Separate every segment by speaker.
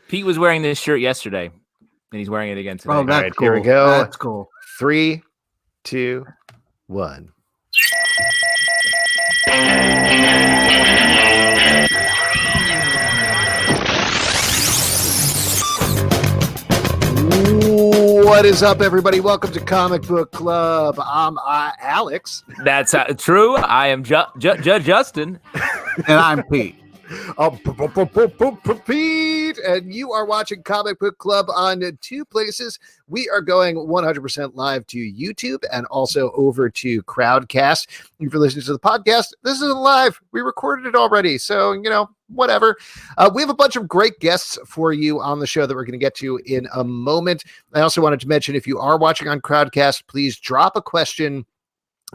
Speaker 1: Pete was wearing this shirt yesterday, and he's wearing it again today.
Speaker 2: Oh, that's
Speaker 3: All right,
Speaker 2: cool.
Speaker 3: here we go.
Speaker 2: That's cool.
Speaker 3: 3, 2, 1. What is up, everybody? Welcome to Comic Book Club. I'm Alex.
Speaker 1: That's true. I am Judge Justin.
Speaker 2: And I'm Pete.
Speaker 3: Pete, and you are watching Comic Book Club on two places. We are going 100% live to YouTube and also over to Crowdcast. If you're listening to the podcast, this isn't live. We recorded it already, so, whatever. We have a bunch of great guests for you on the show that we're going to get to in a moment. I also wanted to mention, if you are watching on Crowdcast, please drop a question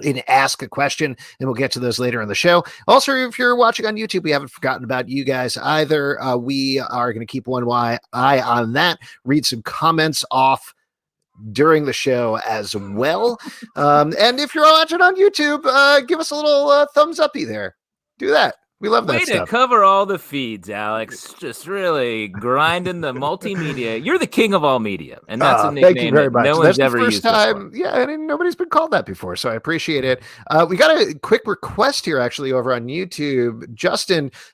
Speaker 3: and ask a question, and we'll get to those later in the show. Also, if you're watching on YouTube, we haven't forgotten about you guys either. We are going to keep one eye on that, read some comments off during the show as well. And if you're watching on YouTube, give us a little thumbs uppy there. Do that. We love that stuff.
Speaker 1: Way to cover all the feeds, Alex. Just really grinding the multimedia. You're the king of all media, and that's a nickname
Speaker 3: thank you very much.
Speaker 1: no
Speaker 3: That's
Speaker 1: one's ever
Speaker 3: the first
Speaker 1: used
Speaker 3: time.
Speaker 1: before.
Speaker 3: Yeah, and nobody's been called that before, so I appreciate it. We got a quick request here, actually, over on YouTube.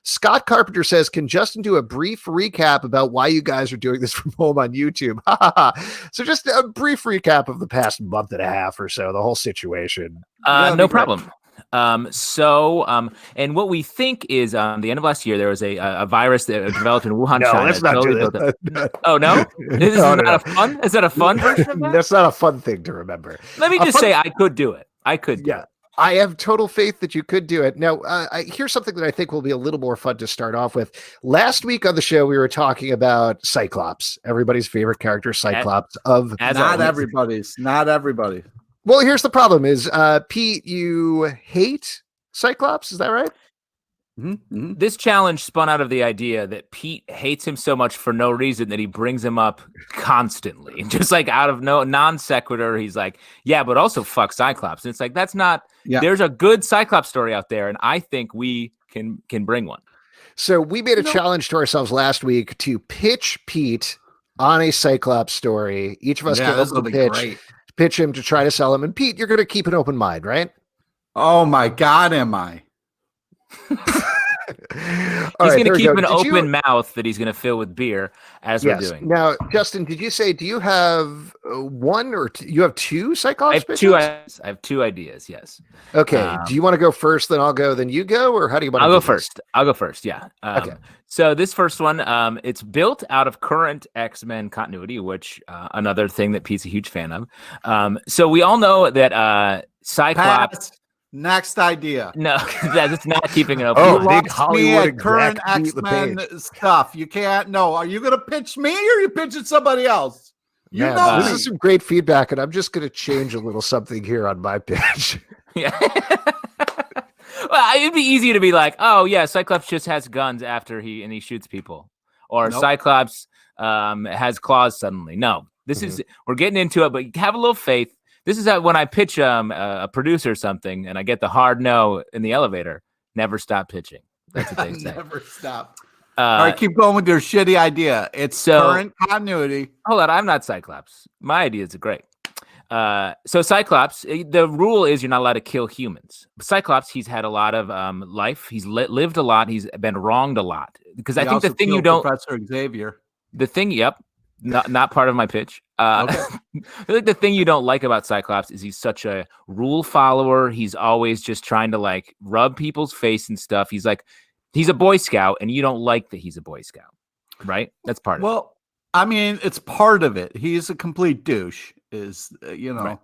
Speaker 3: Scott Carpenter says, can Justin do a brief recap about why you guys are doing this from home on YouTube? So just a brief recap of the past month and a half or so, the whole situation.
Speaker 1: No problem. And what we think is the end of last year, there was a virus that developed in Wuhan,
Speaker 3: No,
Speaker 1: China.
Speaker 3: let's not do that.
Speaker 1: Oh, no? This is not a fun? Is that a fun version of that?
Speaker 3: That's not a fun thing to remember.
Speaker 1: Let me just say I could do it. I could do it.
Speaker 3: I have total faith that you could do it. Now, here's something that I think will be a little more fun to start off with. Last week on the show, we were talking about Cyclops, everybody's favorite character, Cyclops.
Speaker 2: Not everybody's.
Speaker 3: Well, here's the problem is, Pete, you hate Cyclops. Is that right?
Speaker 1: Mm-hmm. This challenge spun out of the idea that Pete hates him so much for no reason that he brings him up constantly. Just like out of no non sequitur, he's like, yeah, but also fuck Cyclops. And it's like, that's not, there's a good Cyclops story out there. And I think we can bring one.
Speaker 3: So we made a challenge to ourselves last week to pitch Pete on a Cyclops story. Each of us can pitch him to try to sell him. And Pete, you're going to keep an open mind, right?
Speaker 2: Oh my God, am I?
Speaker 1: He's going to keep an open mouth that he's going to fill with beer as we're doing.
Speaker 3: Now, Justin, did you say, do you have one or you have two Cyclops pitches?
Speaker 1: I have two ideas, yes.
Speaker 3: Okay. Do you want to go first, then I'll go, then you go? Or how do you want to
Speaker 1: I'll go first, yeah.
Speaker 3: Okay.
Speaker 1: So this first one, it's built out of current X-Men continuity, which another thing that Pete's a huge fan of. So we all know that Cyclops...
Speaker 2: Next idea.
Speaker 1: No, that's not keeping it open.
Speaker 2: Oh, big Hollywood current X-Men stuff. You can't. No, are you going to pitch me or are you pitching somebody else?
Speaker 3: This is some great feedback, and I'm just going to change a little something here on my pitch.
Speaker 1: Yeah. Well, it'd be easy to be like, oh yeah, Cyclops just has guns after he shoots people, or Cyclops has claws suddenly. No, this is we're getting into it, but have a little faith. This is when I pitch a producer something and I get the hard no in the elevator. Never stop pitching. That's what they say.
Speaker 2: Never stop. All right, keep going with your shitty idea. It's current continuity.
Speaker 1: Hold on, I'm not Cyclops. My ideas are great. So Cyclops, the rule is you're not allowed to kill humans. Cyclops, he's had a lot of life. He's lived a lot. He's been wronged a lot. Because I think the thing you don't...
Speaker 2: Professor Xavier.
Speaker 1: The thing, not part of my pitch. I think the thing you don't like about Cyclops is he's such a rule follower. He's always just trying to like rub people's face and stuff. He's like, he's a Boy Scout, and you don't like that he's a Boy Scout, right? That's part of it.
Speaker 2: Well, I mean, it's part of it. He's a complete douche. Right.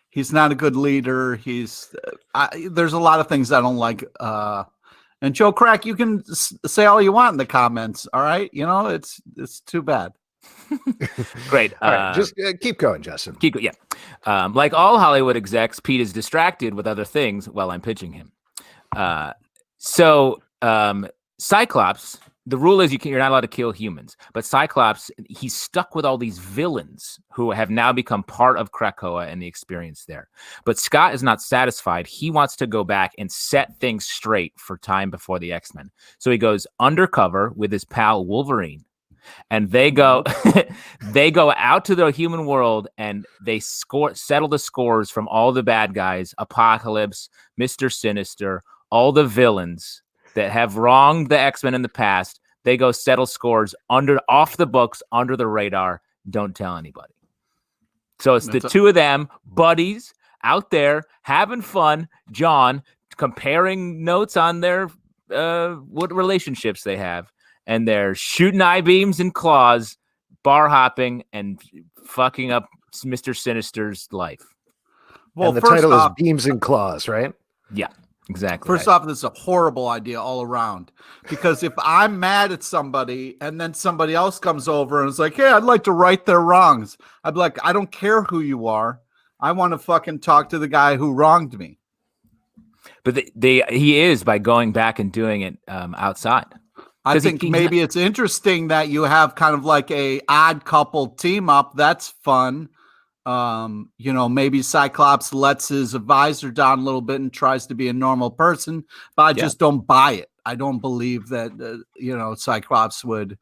Speaker 2: He's not a good leader. There's a lot of things I don't like. And Joe Crack, you can say all you want in the comments. All right, it's too bad.
Speaker 1: Great.
Speaker 3: All right, just keep going, Justin.
Speaker 1: Like all Hollywood execs, Pete is distracted with other things while I'm pitching him. Cyclops, the rule is you're not allowed to kill humans. But Cyclops, he's stuck with all these villains who have now become part of Krakoa and the experience there. But Scott is not satisfied. He wants to go back and set things straight for time before the X-Men. So he goes undercover with his pal Wolverine. and they go they go out to the human world and they settle the scores from all the bad guys, Apocalypse, Mr. Sinister, all the villains that have wronged the X-Men in the past. They go settle scores off the books, under the radar. Don't tell anybody. So it's the two of them, buddies, out there having fun. John comparing notes on their what relationships they have, and they're shooting I-beams and claws, bar hopping, and fucking up Mr. Sinister's life.
Speaker 3: Well, and the title is Beams and Claws, right?
Speaker 1: Yeah, exactly.
Speaker 2: First off, this is a horrible idea all around, because if I'm mad at somebody and then somebody else comes over and is like, hey, I'd like to right their wrongs, I'd be like, I don't care who you are. I want to fucking talk to the guy who wronged me.
Speaker 1: But he is, by going back and doing it outside.
Speaker 2: I think maybe it's interesting that you have kind of like a odd couple team up. That's fun. Maybe Cyclops lets his advisor down a little bit and tries to be a normal person, but I just don't buy it. I don't believe that, Cyclops would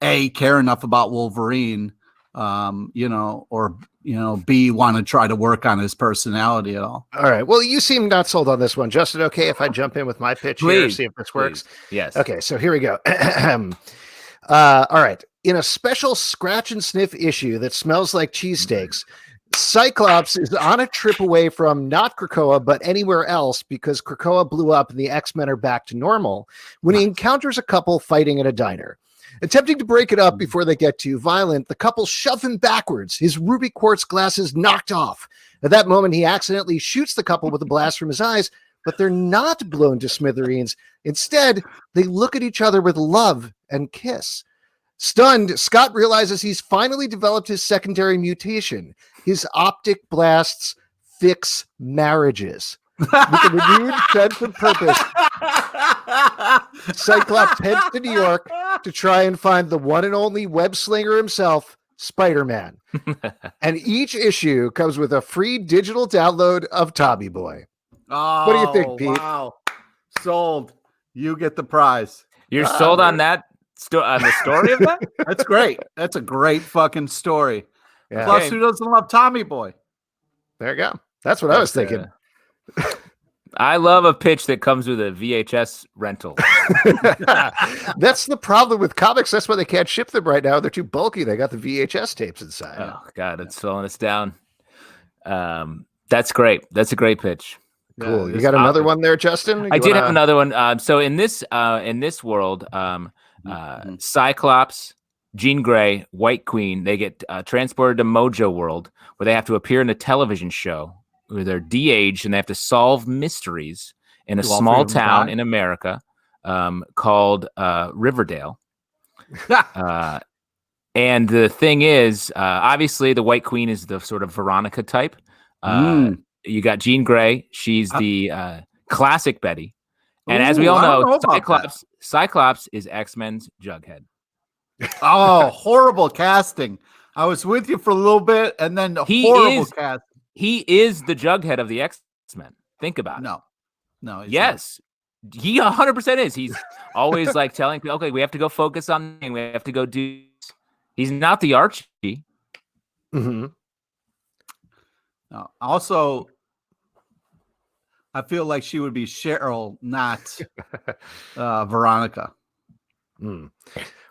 Speaker 2: care enough about Wolverine, or B, want to try to work on his personality at all.
Speaker 3: All right. Well, you seem not sold on this one. Justin, okay if I jump in with my pitch here, see if this works?
Speaker 1: Yes.
Speaker 3: Okay, so here we go. All right. In a special scratch and sniff issue that smells like cheesesteaks, Cyclops is on a trip away from not Krakoa, but anywhere else, because Krakoa blew up and the X-Men are back to normal, when he encounters a couple fighting at a diner. Attempting to break it up before they get too violent, the couple shove him backwards, his ruby quartz glasses knocked off. At that moment, he accidentally shoots the couple with a blast from his eyes, but they're not blown to smithereens. Instead, they look at each other with love and kiss. Stunned, Scott realizes he's finally developed his secondary mutation. His optic blasts fix marriages. With a renewed sense of purpose, Cyclops heads to New York to try and find the one and only web slinger himself, Spider-Man. And each issue comes with a free digital download of Tommy Boy.
Speaker 2: Oh,
Speaker 3: what do you think, Pete?
Speaker 2: Wow. Sold. You get the prize.
Speaker 1: You're sold on that? On the story of that?
Speaker 2: That's great. That's a great fucking story.
Speaker 3: Yeah.
Speaker 2: Plus, who doesn't love Tommy Boy?
Speaker 3: There you go. That's what I was thinking.
Speaker 1: I love a pitch that comes with a VHS rental.
Speaker 3: That's the problem with comics. That's why they can't ship them right now. They're too bulky. They got the VHS tapes inside.
Speaker 1: Oh, God, it's slowing us down. That's great. That's a great pitch.
Speaker 3: Cool. You got another one there, Justin?
Speaker 1: I did have another one. So in this world, Cyclops, Jean Grey, White Queen, they get transported to Mojo World, where they have to appear in a television show where they're de-aged and they have to solve mysteries in a small town in America called Riverdale. And the thing is, obviously, the White Queen is the sort of Veronica type. You got Jean Grey. She's the classic Betty. And as we all know, Cyclops is X-Men's Jughead.
Speaker 2: Oh, horrible casting. I was with you for a little bit, and then horrible casting.
Speaker 1: He is the Jughead of the X-Men. Think about it.
Speaker 2: No.
Speaker 1: Yes. Not. He 100% is. He's always like telling people, okay, we have to go focus on, we have to go do. He's not the Archie.
Speaker 3: Mm-hmm.
Speaker 2: No. Also, I feel like she would be Cheryl, not Veronica.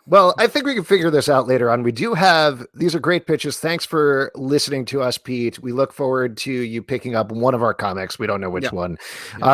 Speaker 3: Well, I think we can figure this out later on. We do have, these are great pitches. Thanks for listening to us, Pete. We look forward to you picking up one of our comics. We don't know which one.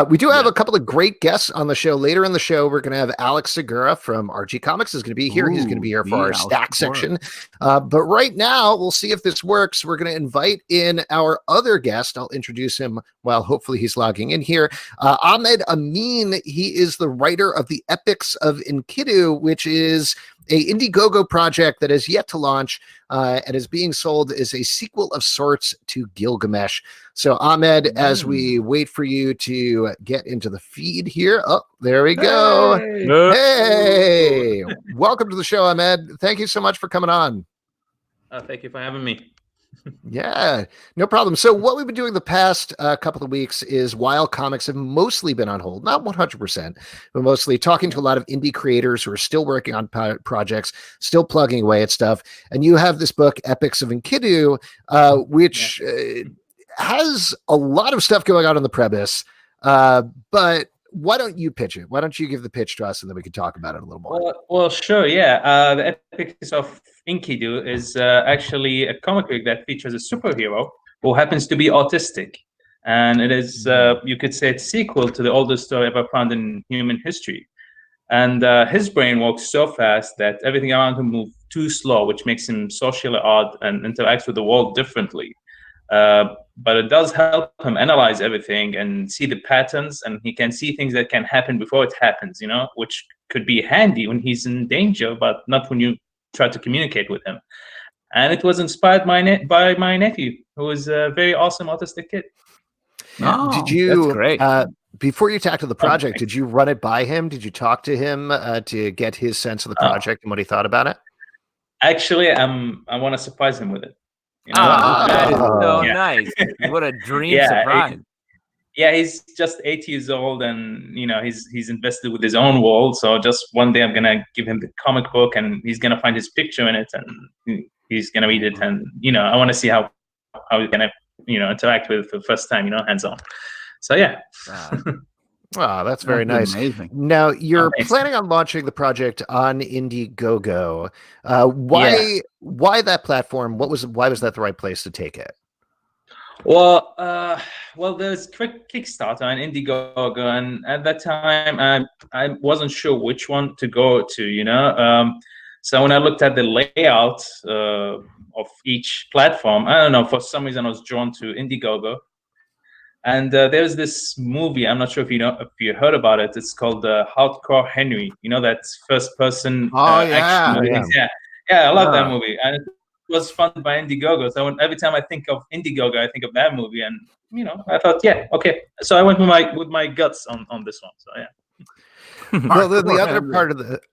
Speaker 3: We do have a couple of great guests on the show. Later in the show, we're going to have Alex Segura from Archie Comics is going to be here. He's going to be here for our stack section. But right now, we'll see if this works. We're going to invite in our other guest. I'll introduce him while hopefully he's logging in here. Ahmed Amin, he is the writer of the Epics of Enkidu, which is a Indiegogo project that is yet to launch and is being sold as a sequel of sorts to Gilgamesh. So, Ahmed, as we wait for you to get into the feed here. Oh, there we go. Hey. Welcome to the show, Ahmed. Thank you so much for coming on.
Speaker 4: Thank you for having me.
Speaker 3: Yeah, no problem. So what we've been doing the past couple of weeks is, while comics have mostly been on hold, not 100%, but mostly talking to a lot of indie creators who are still working on projects, still plugging away at stuff. And you have this book, Epics of Enkidu, which has a lot of stuff going on in the premise. But why don't you pitch it? Why don't you give the pitch to us, and then we can talk about it a little more?
Speaker 4: Well, sure, yeah. The Epics of Enkidu is actually a comic book that features a superhero who happens to be autistic. And it is, you could say, it's sequel to the oldest story ever found in human history. And his brain works so fast that everything around him moves too slow, which makes him socially odd and interacts with the world differently. But it does help him analyze everything and see the patterns, and he can see things that can happen before it happens, which could be handy when he's in danger, but not when you try to communicate with him. And it was inspired by my nephew, who is a very awesome autistic kid.
Speaker 3: Oh, did you?
Speaker 1: That's great.
Speaker 3: Before you tackled the project, did you run it by him? Did you talk to him to get his sense of the project and what he thought about it?
Speaker 4: Actually, I want to surprise him with it.
Speaker 1: That is so nice. What a dream surprise.
Speaker 4: He's just 8 years old, and he's invested with his own world. So just one day I'm gonna give him the comic book, and he's gonna find his picture in it, and he's gonna read it. And I want to see how he's gonna interact with it for the first time, hands on. So yeah.
Speaker 3: Wow, that's very nice.
Speaker 2: Amazing.
Speaker 3: Now, you're planning on launching the project on Indiegogo. Why that platform? Why was that the right place to take it?
Speaker 4: Well, there's quick Kickstarter on Indiegogo, and at that time, I wasn't sure which one to go to. So when I looked at the layout of each platform, I don't know, for some reason I was drawn to Indiegogo. And there's this movie. I'm not sure if you heard about it. It's called Hardcore Henry. That's first-person action movie. Yeah, I love that movie, and it was funded by Indiegogo. So every time I think of Indiegogo, I think of that movie, and I thought, yeah, okay. So I went with my guts on this one. So yeah.
Speaker 3: Well, then the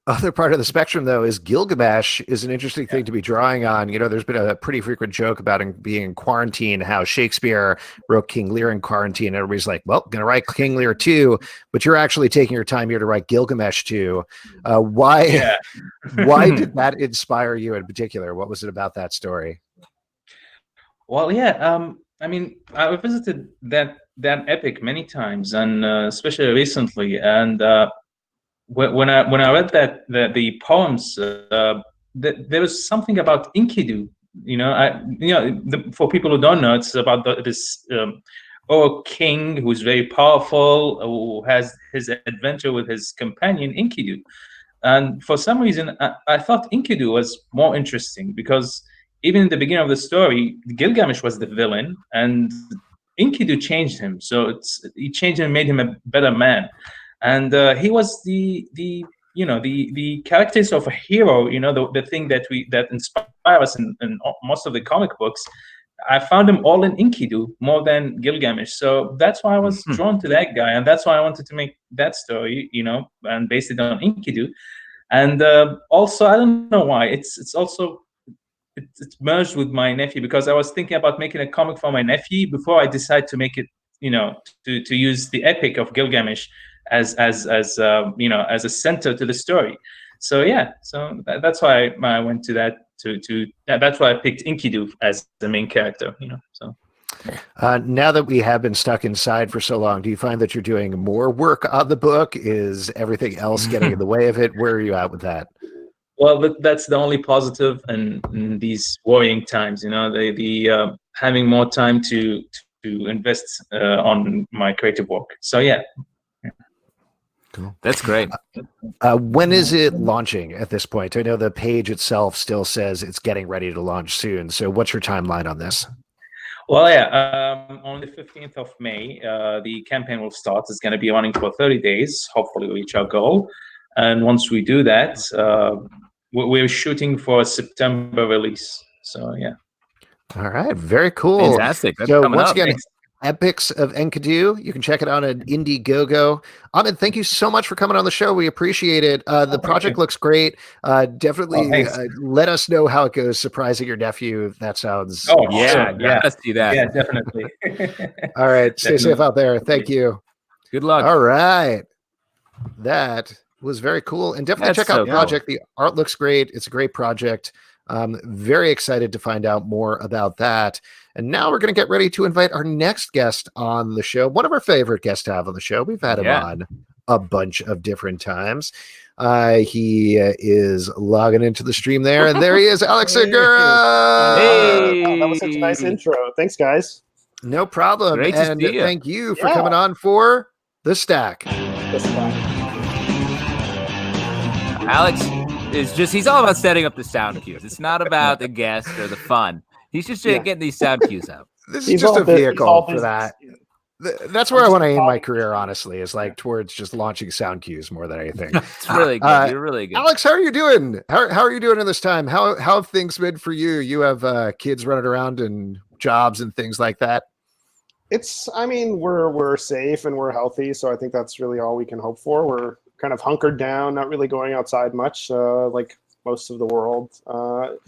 Speaker 3: other part of the spectrum, though, is Gilgamesh is an interesting thing to be drawing on. There's been a pretty frequent joke about him being in quarantine, how Shakespeare wrote King Lear in quarantine. And everybody's like, well, going to write King Lear too, but you're actually taking your time here to write Gilgamesh too. Why did that inspire you in particular? What was it about that story?
Speaker 4: Well, yeah, I mean, I visited that epic many times, and especially recently, and when I read the poems, there was something about Enkidu. For people who don't know, it's about this king who's very powerful, who has his adventure with his companion Enkidu. And for some reason, I thought Enkidu was more interesting, because even in the beginning of the story, Gilgamesh was the villain, and Enkidu changed him. So he changed him and made him a better man. And he was the characters of a hero, the thing that inspire us in most of the comic books. I found them all in Enkidu more than Gilgamesh. So that's why I was drawn to that guy, and that's why I wanted to make that story, and based it on Enkidu. And also, I don't know why, it's merged with my nephew, because I was thinking about making a comic for my nephew before I decide to make it, to use the epic of Gilgamesh as a center to the story. So yeah, so that's why I went to that. That's why I picked Enkidu as the main character. So.
Speaker 3: Now that we have been stuck inside for so long, do you find that you're doing more work on the book? Is everything else getting in the way of it? Where are you at with that?
Speaker 4: Well, that's the only positive in these worrying times. The having more time to invest on my creative work. So yeah.
Speaker 1: Cool. That's great.
Speaker 3: When is it launching at this point? I know the page itself still says it's getting ready to launch soon. So what's your timeline on this?
Speaker 4: Well, yeah, on the 15th of May, the campaign will start. It's going to be running for 30 days. Hopefully we reach our goal. And once we do that, we're shooting for a September release. So, yeah.
Speaker 3: All right. Very cool.
Speaker 1: Fantastic. That's
Speaker 3: so
Speaker 1: coming
Speaker 3: once
Speaker 1: up.
Speaker 3: again, Epics of Enkidu. You can check it out at Indiegogo. Ahmed, thank you so much for coming on the show. We appreciate it. The project looks great. Definitely let us know how it goes. Surprising your nephew. That sounds
Speaker 1: yeah. Let's do that.
Speaker 4: Yeah, definitely.
Speaker 3: All right. Stay safe out there. Thank you.
Speaker 1: Good luck.
Speaker 3: All right. That was very cool. And definitely check out the project. The art looks great. It's a great project. Very excited to find out more about that. And now we're going to get ready to invite our next guest on the show. One of our favorite guests to have on the show. We've had him on a bunch of different times. He is logging into the stream there, and there he is, Alex Segura.
Speaker 5: Hey, that was such a nice intro. Thanks, guys.
Speaker 3: No problem.
Speaker 1: Great to see you.
Speaker 3: Thank you for coming on for The Stack.
Speaker 1: Alex is he's all about setting up the sound cues. It's not about the guest or the fun. He's just getting these sound cues out.
Speaker 3: This is just a vehicle for that. That's where I want to aim my career, honestly, is like towards just launching sound cues more than anything.
Speaker 1: It's really good. You're really good.
Speaker 3: Alex, how are you doing? How are you doing in this time? How have things been for you? You have kids running around and jobs and things like that.
Speaker 5: We're safe and we're healthy, so I think that's really all we can hope for. We're kind of hunkered down, not really going outside much, like most of the world.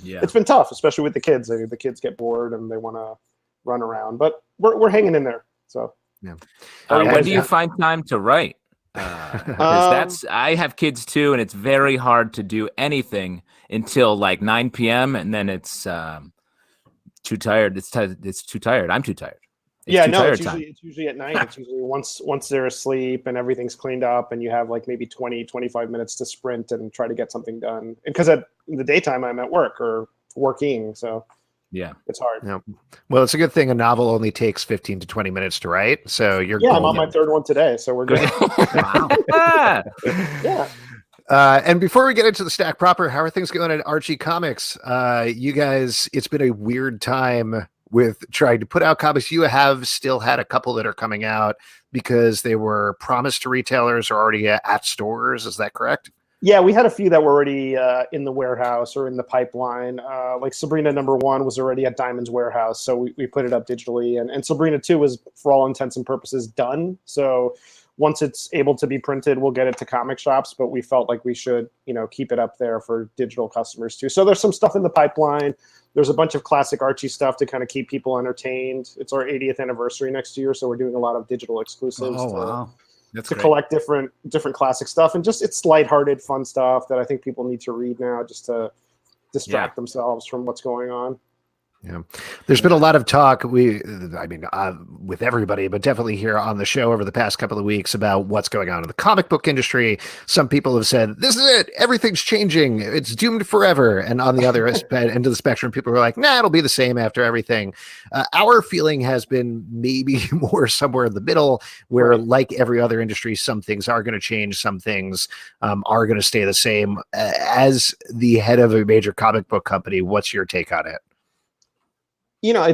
Speaker 5: It's been tough, especially with the kids. I mean, the kids get bored and they want to run around, but we're hanging in there. So
Speaker 1: when do you find time to write? Because I have kids too, and it's very hard to do anything until like 9 p.m. and then it's too tired. It's too tired. I'm too tired.
Speaker 5: It's usually at night. It's usually once they're asleep and everything's cleaned up and you have like maybe 20-25 minutes to sprint and try to get something done. Because in the daytime I'm at work or working, so it's hard.
Speaker 3: Yeah. Well, it's a good thing a novel only takes 15 to 20 minutes to write. So you're
Speaker 5: I'm on my third one today, so we're good.
Speaker 3: And before we get into the stack proper, how are things going at Archie Comics? You guys, it's been a weird time with trying to put out comics. You have still had a couple that are coming out because they were promised to retailers or already at stores. Is that correct?
Speaker 5: Yeah, we had a few that were already in the warehouse or in the pipeline. Like Sabrina #1 was already at Diamond's warehouse, so we put it up digitally. And Sabrina 2 was, for all intents and purposes, done. So once it's able to be printed, we'll get it to comic shops, but we felt like we should, keep it up there for digital customers too. So there's some stuff in the pipeline. There's a bunch of classic Archie stuff to kind of keep people entertained. It's our 80th anniversary next year, so we're doing a lot of digital exclusives to collect different classic stuff. And just it's lighthearted, fun stuff that I think people need to read now just to distract themselves from what's going on.
Speaker 3: Yeah, there's been a lot of talk. With everybody, but definitely here on the show over the past couple of weeks about what's going on in the comic book industry. Some people have said, "This is it. Everything's changing. It's doomed forever." And on the other end of the spectrum, people are like, "Nah, it'll be the same after everything." Our feeling has been maybe more somewhere in the middle, where, like every other industry, some things are going to change, some things are going to stay the same. As the head of a major comic book company, what's your take on it?
Speaker 5: I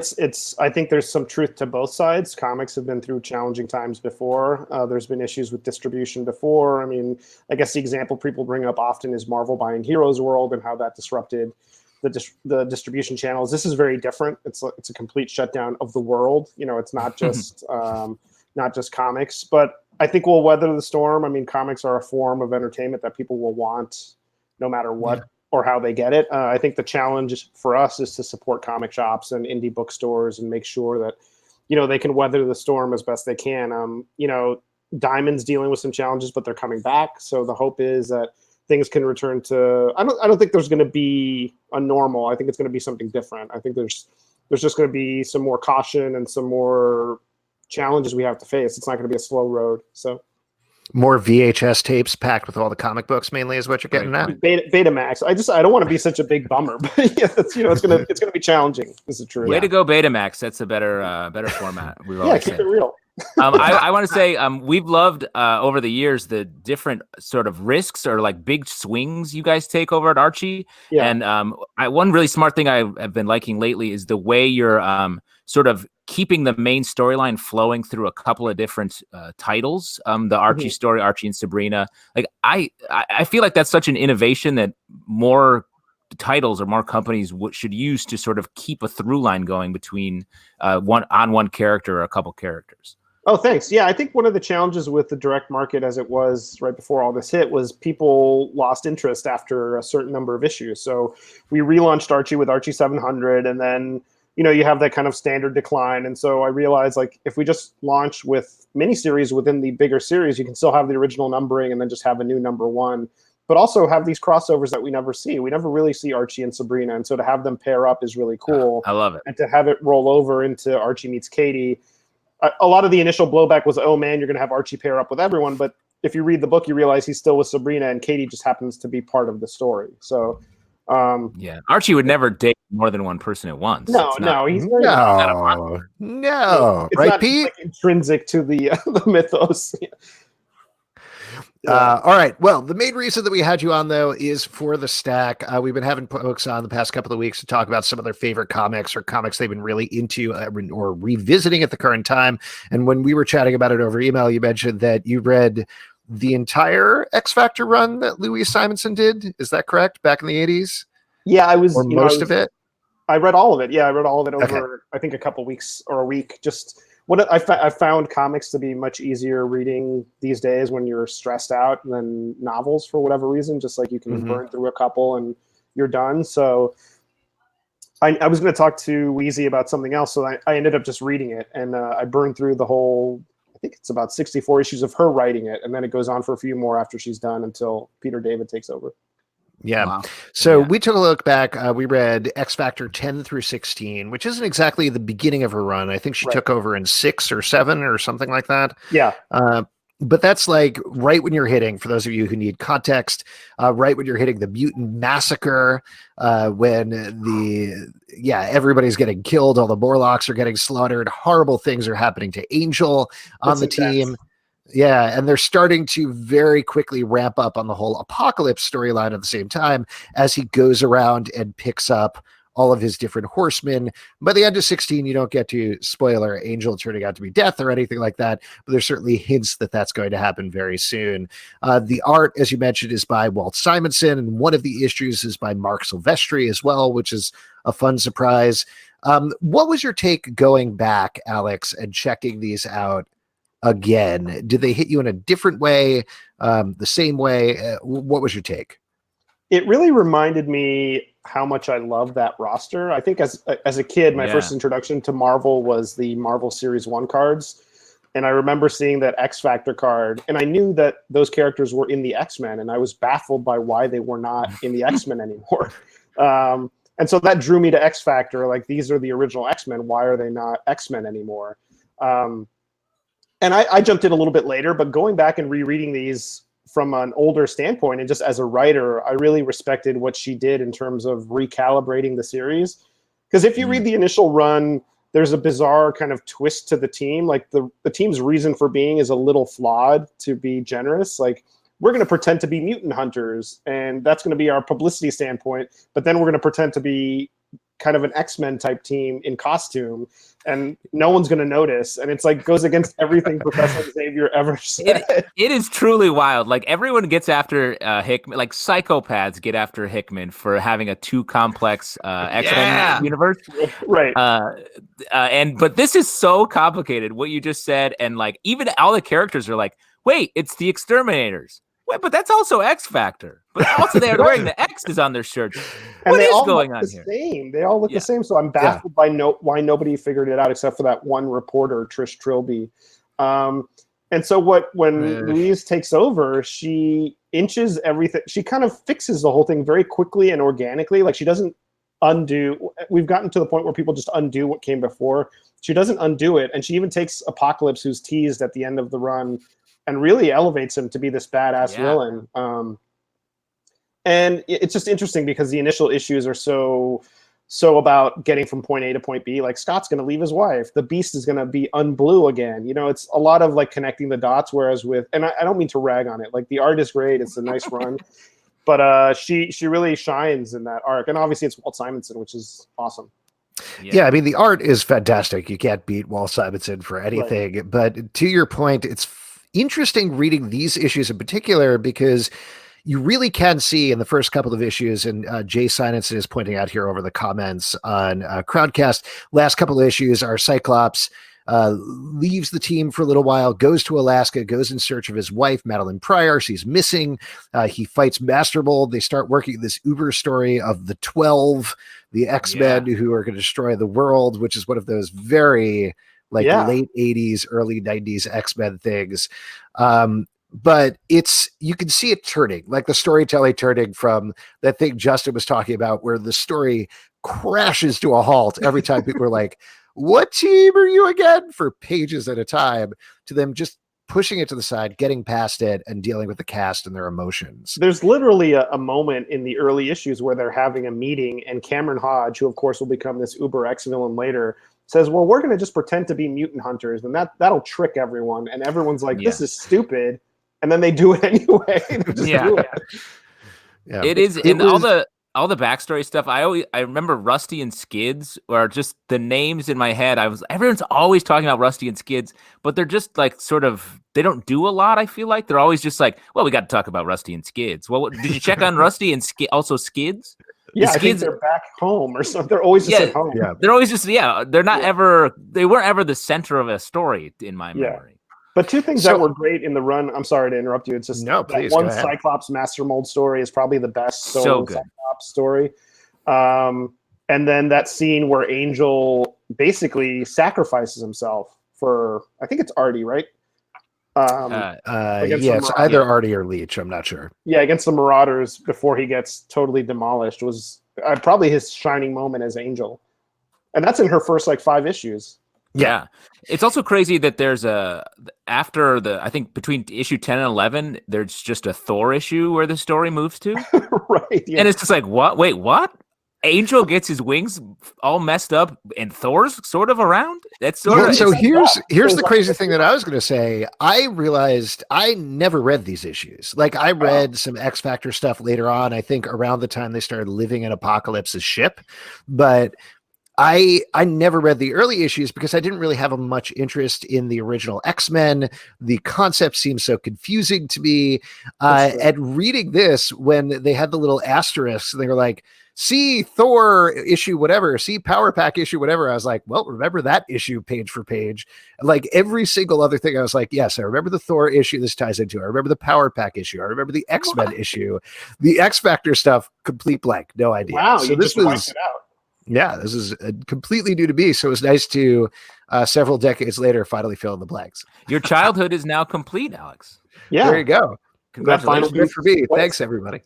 Speaker 5: think there's some truth to both sides. Comics have been through challenging times before. There's been issues with distribution before. I mean, I guess the example people bring up often is Marvel buying Heroes World and how that disrupted the distribution channels. This is very different. It's a complete shutdown of the world. It's not just not just comics, but I think we'll weather the storm. I mean, comics are a form of entertainment that people will want no matter what. Or how they get it. I think the challenge for us is to support comic shops and indie bookstores and make sure that, they can weather the storm as best they can. Diamond's dealing with some challenges, but they're coming back. So the hope is that things can return to, I don't think there's going to be a normal. I think it's going to be something different. I think there's just going to be some more caution and some more challenges we have to face. It's not going to be a slow road. So.
Speaker 3: More VHS tapes packed with all the comic books, mainly, is what you're getting at.
Speaker 5: Betamax. I don't want to be such a big bummer, but it's gonna be challenging. This is true.
Speaker 1: Way to go, Betamax. That's a better format.
Speaker 5: Keep it real.
Speaker 1: I want to say we've loved over the years the different sort of risks or like big swings you guys take over at Archie. Yeah. And one really smart thing I've been liking lately is the way you're sort of keeping the main storyline flowing through a couple of different titles. The Archie story, Archie and Sabrina. Like I feel like that's such an innovation that more titles or more companies should use to sort of keep a through line going between one character or a couple characters?
Speaker 5: Oh, thanks. Yeah, I think one of the challenges with the direct market as it was right before all this hit was people lost interest after a certain number of issues. So we relaunched Archie with Archie 700, and then, you know, you have that kind of standard decline. And so I realized, like, if we just launch with miniseries within the bigger series, you can still have the original numbering and then just have a new number one, but also have these crossovers that we never see. We never really see Archie and Sabrina. And so to have them pair up is really cool.
Speaker 1: I love it.
Speaker 5: And to have it roll over into Archie meets Katie. A lot of the initial blowback was, oh man, you're going to have Archie pair up with everyone. But if you read the book, you realize he's still with Sabrina, and Katie just happens to be part of the story. So,
Speaker 1: yeah, Archie would never date more than one person at once.
Speaker 5: No, he's very
Speaker 3: no,
Speaker 5: it's
Speaker 3: right,
Speaker 5: not,
Speaker 3: Pete?
Speaker 5: like, intrinsic to the the mythos.
Speaker 3: All right. Well, the main reason that we had you on, though, is for the stack. We've been having folks on the past couple of weeks to talk about some of their favorite comics or comics they've been really into or revisiting at the current time. And when we were chatting about it over email, you mentioned that you read the entire X Factor run that Louise Simonson did. Is that correct? Back in the 80s?
Speaker 5: Yeah, I was.
Speaker 3: Or most of it?
Speaker 5: I read all of it. Yeah, I read all of it over,
Speaker 3: Okay.
Speaker 5: I think, a couple weeks or a week. Just I found comics to be much easier reading these days when you're stressed out than novels for whatever reason. Just like you can burn through a couple and you're done. So I was going to talk to Wheezy about something else, so I ended up just reading it, and I burned through the whole. I think it's about 64 issues of her writing it, and then it goes on for a few more after she's done until Peter David takes over.
Speaker 3: Yeah.
Speaker 2: Wow.
Speaker 3: So we took a look back. We read X Factor 10 through 16, which isn't exactly the beginning of her run. I think she took over in 6 or 7 or something like that.
Speaker 5: Yeah.
Speaker 3: But that's like right when you're hitting, for those of you who need context, right when you're hitting the mutant massacre, when everybody's getting killed, all the Morlocks are getting slaughtered, horrible things are happening to Angel on the team. Yeah, and they're starting to very quickly ramp up on the whole Apocalypse storyline at the same time as he goes around and picks up all of his different horsemen. By the end of 16, you don't get to, spoiler, Angel turning out to be Death or anything like that, but there's certainly hints that that's going to happen very soon. The art, as you mentioned, is by Walt Simonson, and one of the issues is by Mark Silvestri as well, which is a fun surprise. What was your take going back, Alex, and checking these out again? Did they hit you in a different way, the same way? What was your take?
Speaker 5: It really reminded me how much I love that roster. I think as a kid, my first introduction to Marvel was the Marvel Series 1 cards. And I remember seeing that X Factor card, and I knew that those characters were in the X-Men, and I was baffled by why they were not in the X-Men anymore. And so that drew me to X Factor. Like, these are the original X-Men. Why are they not X-Men anymore? And I jumped in a little bit later, but going back and rereading these from an older standpoint, and just as a writer, I really respected what she did in terms of recalibrating the series. Because if you read the initial run, there's a bizarre kind of twist to the team. Like, the team's reason for being is a little flawed, to be generous. Like, we're going to pretend to be mutant hunters, and that's going to be our publicity standpoint. But then we're going to pretend to be kind of an X-Men type team in costume, and no one's going to notice. And it's like, goes against everything Professor Xavier ever said.
Speaker 1: It is truly wild. Like, everyone gets after Hickman, like psychopaths get after Hickman for having a too complex X-Men universe.
Speaker 5: Right.
Speaker 1: But this is so complicated, what you just said. And like, even all the characters are like, wait, it's the Exterminators. Wait, but that's also X Factor. But also they're wearing the X's on their shirts.
Speaker 5: And
Speaker 1: what
Speaker 5: they
Speaker 1: is
Speaker 5: all
Speaker 1: going
Speaker 5: look
Speaker 1: on
Speaker 5: the
Speaker 1: here?
Speaker 5: Same. They all look the same. So I'm baffled by why nobody figured it out except for that one reporter, Trish Trilby. And so when Louise takes over, she inches everything. She kind of fixes the whole thing very quickly and organically. Like, she doesn't undo. We've gotten to the point where people just undo what came before. She doesn't undo it. And she even takes Apocalypse, who's teased at the end of the run, and really elevates him to be this badass villain. And it's just interesting because the initial issues are so about getting from point A to point B. Like, Scott's going to leave his wife. The Beast is going to be unblue again. You know, it's a lot of like connecting the dots. Whereas and I don't mean to rag on it. Like, the art is great. It's a nice run. But she really shines in that arc. And obviously it's Walt Simonson, which is awesome.
Speaker 3: Yeah, I mean, the art is fantastic. You can't beat Walt Simonson for anything. Right. But to your point, it's interesting reading these issues in particular because you really can see in the first couple of issues, and Jay Simonson is pointing out here over the comments on Crowdcast, last couple of issues are Cyclops leaves the team for a little while, goes to Alaska, goes in search of his wife, Madeline Pryor. She's missing. He fights Master Mold. They start working this Uber story of the 12, the X-Men who are going to destroy the world, which is one of those very late 80s, early 90s X-Men things. But you can see it turning, like the storytelling turning from that thing Justin was talking about, where the story crashes to a halt every time people are like, what team are you again, for pages at a time, to them just pushing it to the side, getting past it, and dealing with the cast and their emotions.
Speaker 5: There's literally a moment in the early issues where they're having a meeting, and Cameron Hodge, who of course will become this Uber X villain later, says, well, we're going to just pretend to be mutant hunters, and that'll trick everyone. And everyone's like, this is stupid. And then they do it anyway.
Speaker 1: It is. All the backstory stuff. I remember Rusty and Skids, or just the names in my head. Everyone's always talking about Rusty and Skids, but they're just like they don't do a lot. I feel like they're always just like, well, we got to talk about Rusty and Skids. Well, did you check on Rusty and also Skids?
Speaker 5: Yeah, I think they're back home or something. They're always just at home.
Speaker 3: Yeah.
Speaker 1: They're always just they're not ever. They weren't ever the center of a story in my memory.
Speaker 5: But two things that were great in the run. I'm sorry to interrupt you. It's just
Speaker 3: please,
Speaker 5: one Cyclops Master Mold story is probably the best solo Cyclops story. And then that scene where Angel basically sacrifices himself for, I think it's Artie, right?
Speaker 3: It's either Artie or Leech. I'm not sure.
Speaker 5: Yeah, against the Marauders before he gets totally demolished was probably his shining moment as Angel. And that's in her first 5 issues.
Speaker 1: Yeah. It's also crazy that there's I think between issue 10 and 11, there's just a Thor issue where the story moves to.
Speaker 5: Right. Yeah.
Speaker 1: And it's just like, what? Wait, what? Angel gets his wings all messed up and Thor's sort of around? That's sort of.
Speaker 3: So here's the crazy thing that I was going to say. I realized I never read these issues. I read some X Factor stuff later on, I think around the time they started living in Apocalypse's ship. But I never read the early issues because I didn't really have much interest in the original X-Men. The concept seems so confusing to me. And reading this, when they had the little asterisks, they were like, see Thor issue whatever, see Power Pack issue whatever. I was like, well, remember that issue page for page. Like every single other thing, I was like, yes, I remember the Thor issue this ties into. I remember the Power Pack issue. I remember the X-Men issue. The X Factor stuff, complete blank, no idea.
Speaker 5: Wow,
Speaker 3: so this was it out. Yeah, this is completely new to me. So it was nice to, several decades later, finally fill in the blanks.
Speaker 1: Your childhood is now complete, Alex.
Speaker 5: Yeah.
Speaker 3: There you go.
Speaker 1: Congratulations.
Speaker 3: Good for me. Thanks, everybody.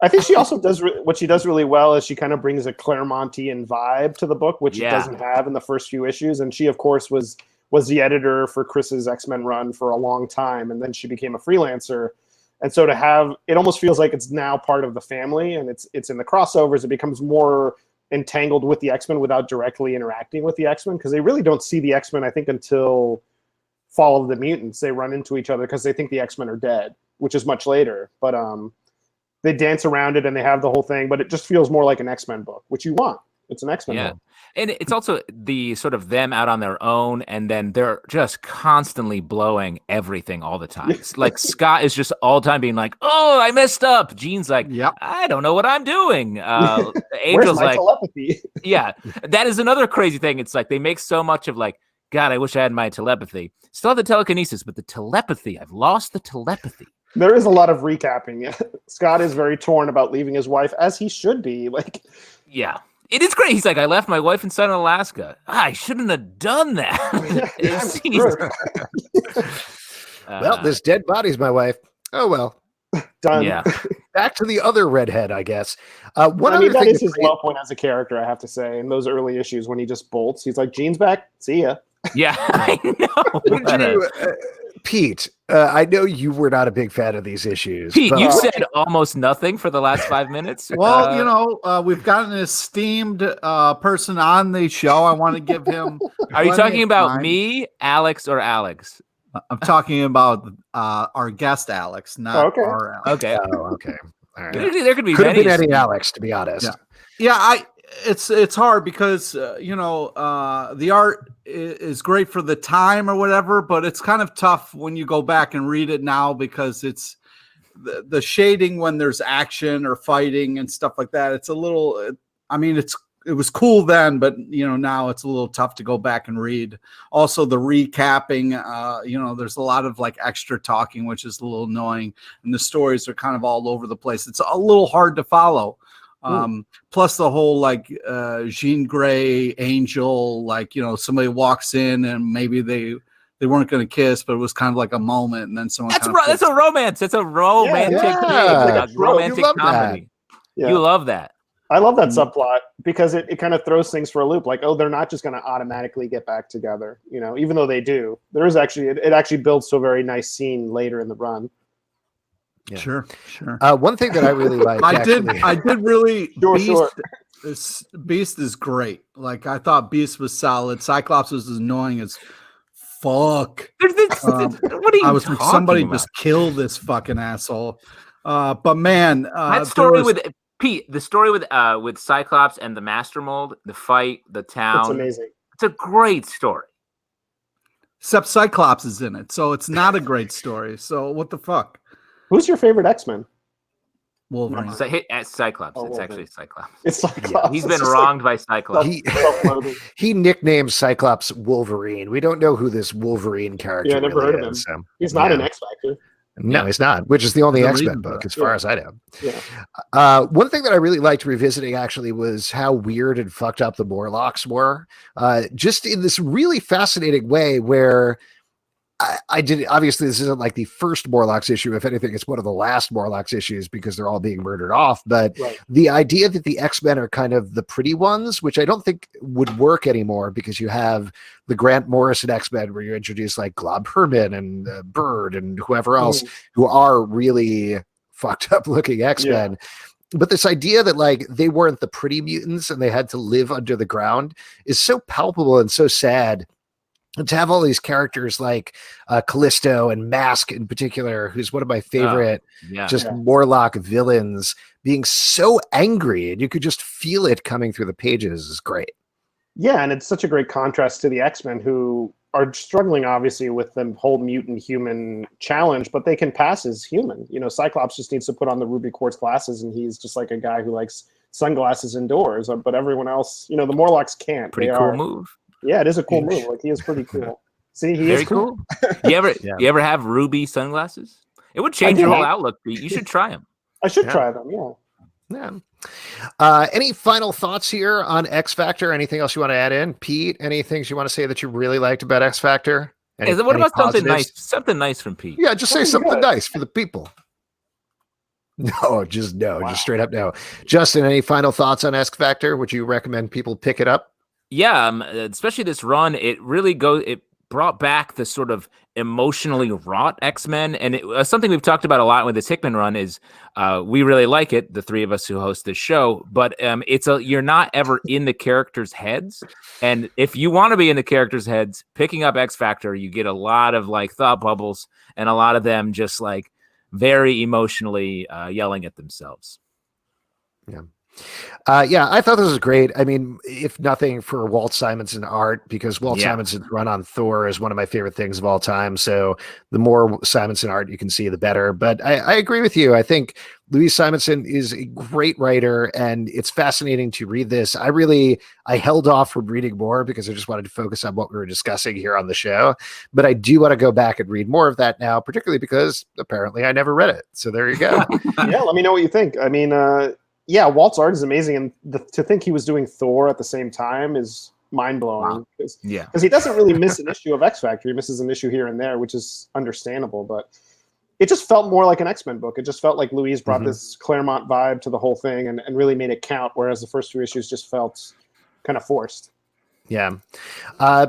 Speaker 5: I think she also does what she does really well is she kind of brings a Claremontian vibe to the book, which it doesn't have in the first few issues. And she, of course, was the editor for Chris's X-Men run for a long time. And then she became a freelancer. And so to have, it almost feels like it's now part of the family, and it's in the crossovers. It becomes more entangled with the X-Men without directly interacting with the X-Men, because they really don't see the X-Men, I think, until Fall of the Mutants. They run into each other because they think the X-Men are dead, which is much later. But they dance around it and they have the whole thing, but it just feels more like an X-Men book, which you want. It's an X-Men book.
Speaker 1: And it's also the sort of them out on their own, and then they're just constantly blowing everything all the time. Like Scott is just all the time being like, "Oh, I messed up." Jean's like, "I don't know what I'm doing." Angel's like,
Speaker 5: telepathy?
Speaker 1: Yeah, that is another crazy thing. It's like they make so much of like, God, I wish I had my telepathy. Still have the telekinesis, but the telepathy, I've lost the telepathy.
Speaker 5: There is a lot of recapping. Scott is very torn about leaving his wife, as he should be.
Speaker 1: Yeah. It is great. He's like, I left my wife and son in Alaska. I shouldn't have done that.
Speaker 3: Well, this dead body's my wife. Oh, well.
Speaker 5: Done.
Speaker 1: Yeah.
Speaker 3: Back to the other redhead, I guess.
Speaker 5: That is his low point as a character, I have to say, in those early issues when he just bolts. He's like, Jean's back. See ya.
Speaker 1: Yeah, I know.
Speaker 3: Pete, I know you were not a big fan of these issues.
Speaker 1: Pete, you said almost nothing for the last 5 minutes.
Speaker 2: Well, we've got an esteemed person on the show. I want to give him.
Speaker 1: Are you talking about me, Alex, or Alex?
Speaker 2: I'm talking about our guest Alex, not our Alex.
Speaker 1: Okay.
Speaker 3: Oh, okay. All right.
Speaker 1: There could be
Speaker 3: Could have
Speaker 1: many
Speaker 3: been any Alex, to be honest.
Speaker 2: Yeah. It's hard because the art is great for the time or whatever, but it's kind of tough when you go back and read it now because it's the shading when there's action or fighting and stuff like that. It's a little. I mean, it was cool then, but now it's a little tough to go back and read. Also, the recapping, there's a lot of like extra talking, which is a little annoying, and the stories are kind of all over the place. It's a little hard to follow. Plus the whole like Jean Grey angel, like somebody walks in and maybe they weren't going to kiss, but it was kind of like a moment, and then someone.
Speaker 1: That's a romance. It's a romantic thing, like a romantic comedy.
Speaker 5: Yeah.
Speaker 1: You love that.
Speaker 5: I love that subplot because it kind of throws things for a loop. Like, oh, they're not just going to automatically get back together, even though they do. There is actually it actually builds to a very nice scene later in the run.
Speaker 2: Yeah. Sure.
Speaker 3: One thing that I really like,
Speaker 2: I did really.
Speaker 5: Sure.
Speaker 2: Beast is great. Like I thought Beast was solid. Cyclops was as annoying as fuck.
Speaker 1: What are you
Speaker 2: I was like, somebody
Speaker 1: about?
Speaker 2: Just kill this fucking asshole. But man,
Speaker 1: that story with Pete, the story with Cyclops and the Master Mold, the fight, the town.
Speaker 5: It's amazing.
Speaker 1: It's a great story.
Speaker 2: Except Cyclops is in it, so it's not a great story. So what the fuck?
Speaker 5: Who's your favorite X-Men?
Speaker 2: Wolverine.
Speaker 1: Cyclops.
Speaker 5: Oh,
Speaker 1: it's
Speaker 5: Wolverine.
Speaker 1: actually Cyclops.
Speaker 5: It's Cyclops.
Speaker 1: He's been wronged by Cyclops.
Speaker 3: He nicknamed Cyclops Wolverine. We don't know who this Wolverine character
Speaker 5: Yeah, I never heard of him.
Speaker 3: So,
Speaker 5: He's not an X-Factor.
Speaker 3: No, he's not, which is the only X-Men book, as far as I know.
Speaker 5: Yeah.
Speaker 3: One thing that I really liked revisiting actually was how weird and fucked up the Morlocks were. Just in this really fascinating way where I did. Obviously, this isn't like the first Morlocks issue. If anything, it's one of the last Morlocks issues because they're all being murdered off. But the idea that the X-Men are kind of the pretty ones, which I don't think would work anymore because you have the Grant Morrison X-Men where you introduce like Glob Herman and Bird and whoever else who are really fucked up looking X-Men. Yeah. But this idea that like they weren't the pretty mutants and they had to live under the ground is so palpable and so sad. And to have all these characters like Callisto and Mask in particular, who's one of my favorite Morlock villains, being so angry and you could just feel it coming through the pages is great.
Speaker 5: Yeah, and it's such a great contrast to the X-Men who are struggling obviously with the whole mutant human challenge, but they can pass as human. Cyclops just needs to put on the ruby quartz glasses and he's just like a guy who likes sunglasses indoors, but everyone else, the Morlocks can't.
Speaker 1: Pretty cool move.
Speaker 5: Yeah, it is a cool move. Like he is pretty cool. See, he is cool.
Speaker 1: You ever have ruby sunglasses? It would change your whole outlook. You should try them.
Speaker 5: I should try them.
Speaker 3: Yeah. Any final thoughts here on X Factor? Anything else you want to add in, Pete? Any things you want to say that you really liked about X Factor?
Speaker 1: What about something nice? Something nice from Pete.
Speaker 3: Yeah, just say something nice for the people. No, just no, just straight up no. Justin, any final thoughts on X Factor? Would you recommend people pick it up?
Speaker 1: Yeah, especially this run, it brought back the sort of emotionally wrought X-Men, and something we've talked about a lot with this Hickman run is we really like it, the three of us who host this show, but you're not ever in the characters' heads, and if you want to be in the characters' heads, picking up X Factor, you get a lot of like thought bubbles, and a lot of them just like very emotionally yelling at themselves.
Speaker 3: Yeah. I thought this was great. I mean, if nothing for Walt Simonson art, because Walt Simonson's run on Thor is one of my favorite things of all time. So the more Simonson art you can see, the better. But I agree with you. I think Louise Simonson is a great writer, and it's fascinating to read this. I held off from reading more because I just wanted to focus on what we were discussing here on the show. But I do want to go back and read more of that now, particularly because apparently I never read it. So there you go.
Speaker 5: Yeah, let me know what you think. I mean, yeah, Walt's art is amazing, and to think he was doing Thor at the same time is mind-blowing. Wow. Because he doesn't really miss an issue of X Factor. He misses an issue here and there, which is understandable, but it just felt more like an X-Men book. It just felt like Louise brought this Claremont vibe to the whole thing and really made it count, whereas the first two issues just felt kind of forced.
Speaker 3: Yeah.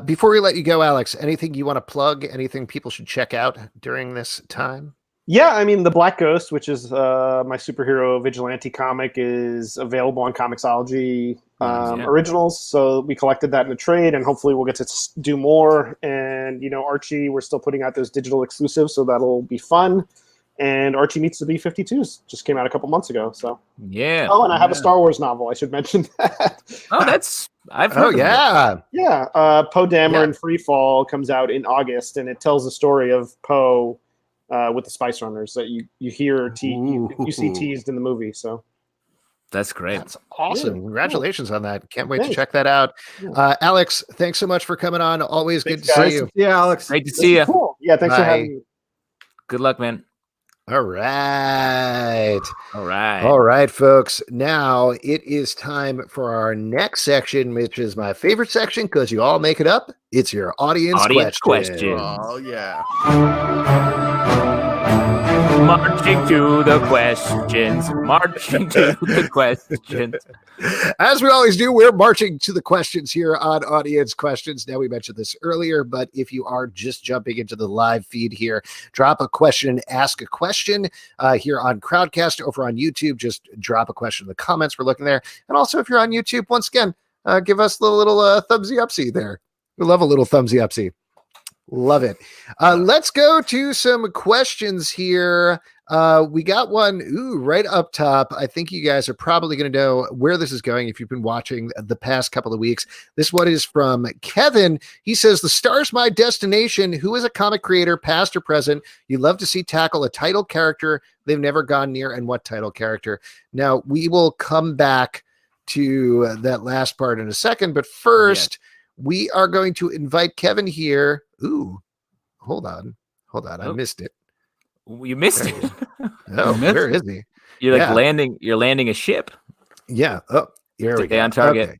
Speaker 3: Before we let you go, Alex, anything you want to plug, anything people should check out during this time?
Speaker 5: Yeah, I mean, The Black Ghost, which is my superhero vigilante comic, is available on Comixology Originals. So we collected that in a trade, and hopefully we'll get to do more. And, Archie, we're still putting out those digital exclusives, so that'll be fun. And Archie Meets the B-52s just came out a couple months ago. So
Speaker 1: yeah.
Speaker 5: Oh, and I have a Star Wars novel. I should mention that.
Speaker 1: Oh, I've heard of
Speaker 3: yeah.
Speaker 5: Yeah. Poe Dameron Freefall comes out in August, and it tells the story of Poe with the Spice Runners that you hear you see teased in the movie. So
Speaker 1: that's great.
Speaker 3: That's awesome.
Speaker 5: Yeah,
Speaker 3: Congratulations on that. Can't wait
Speaker 5: Thanks.
Speaker 3: to check that out.
Speaker 5: Yeah.
Speaker 3: Alex, thanks so much for coming on. Always
Speaker 5: Thanks,
Speaker 3: good to
Speaker 5: guys.
Speaker 3: see you.
Speaker 2: Yeah, Alex.
Speaker 1: Great to see you.
Speaker 5: Cool. Yeah, thanks for
Speaker 3: Bye.
Speaker 5: having me.
Speaker 1: Good luck, man.
Speaker 3: All right.
Speaker 1: All right.
Speaker 3: All right, folks. Now it is time for our next section, which is my favorite section because you all make it up. It's your audience question.
Speaker 2: Oh, yeah.
Speaker 1: Marching to the questions. Marching to the questions.
Speaker 3: As we always do, we're marching to the questions here on Audience Questions. Now, we mentioned this earlier, but if you are just jumping into the live feed here, drop a question, ask a question here on Crowdcast. Over on YouTube, just drop a question in the comments. We're looking there. And also, if you're on YouTube, once again, give us a little thumbsy upsy there. We love a little thumbsy upsy. Love it. Let's go to some questions here. We got one right up top. I think you guys are probably going to know where this is going if you've been watching the past couple of weeks. This one is from Kevin. He says, "The star's my destination. Who is a comic creator, past or present, you'd love to see tackle a title character they've never gone near, and what title character?" Now, we will come back to that last part in a second, but first, we are going to invite Kevin here. Ooh, hold on. I missed it.
Speaker 1: You missed it.
Speaker 3: Oh, where is he?
Speaker 1: You're like landing. You're landing a ship.
Speaker 3: Yeah. Oh, here we go.
Speaker 1: On target.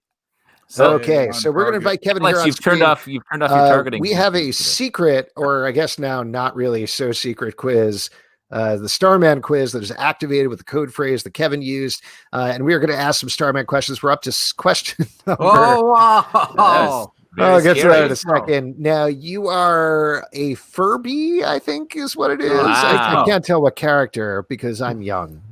Speaker 3: Okay. So we're going to invite Kevin here on
Speaker 1: you've turned off your targeting.
Speaker 3: We have a secret, or I guess now not really so secret quiz. The Starman quiz that is activated with the code phrase that Kevin used. And we are going to ask some Starman questions. We're up to question number.
Speaker 2: Oh, wow.
Speaker 3: I'll get to that in a second. Now, you are a Furby, I think is what it is.
Speaker 1: Wow.
Speaker 3: I can't tell what character because I'm young.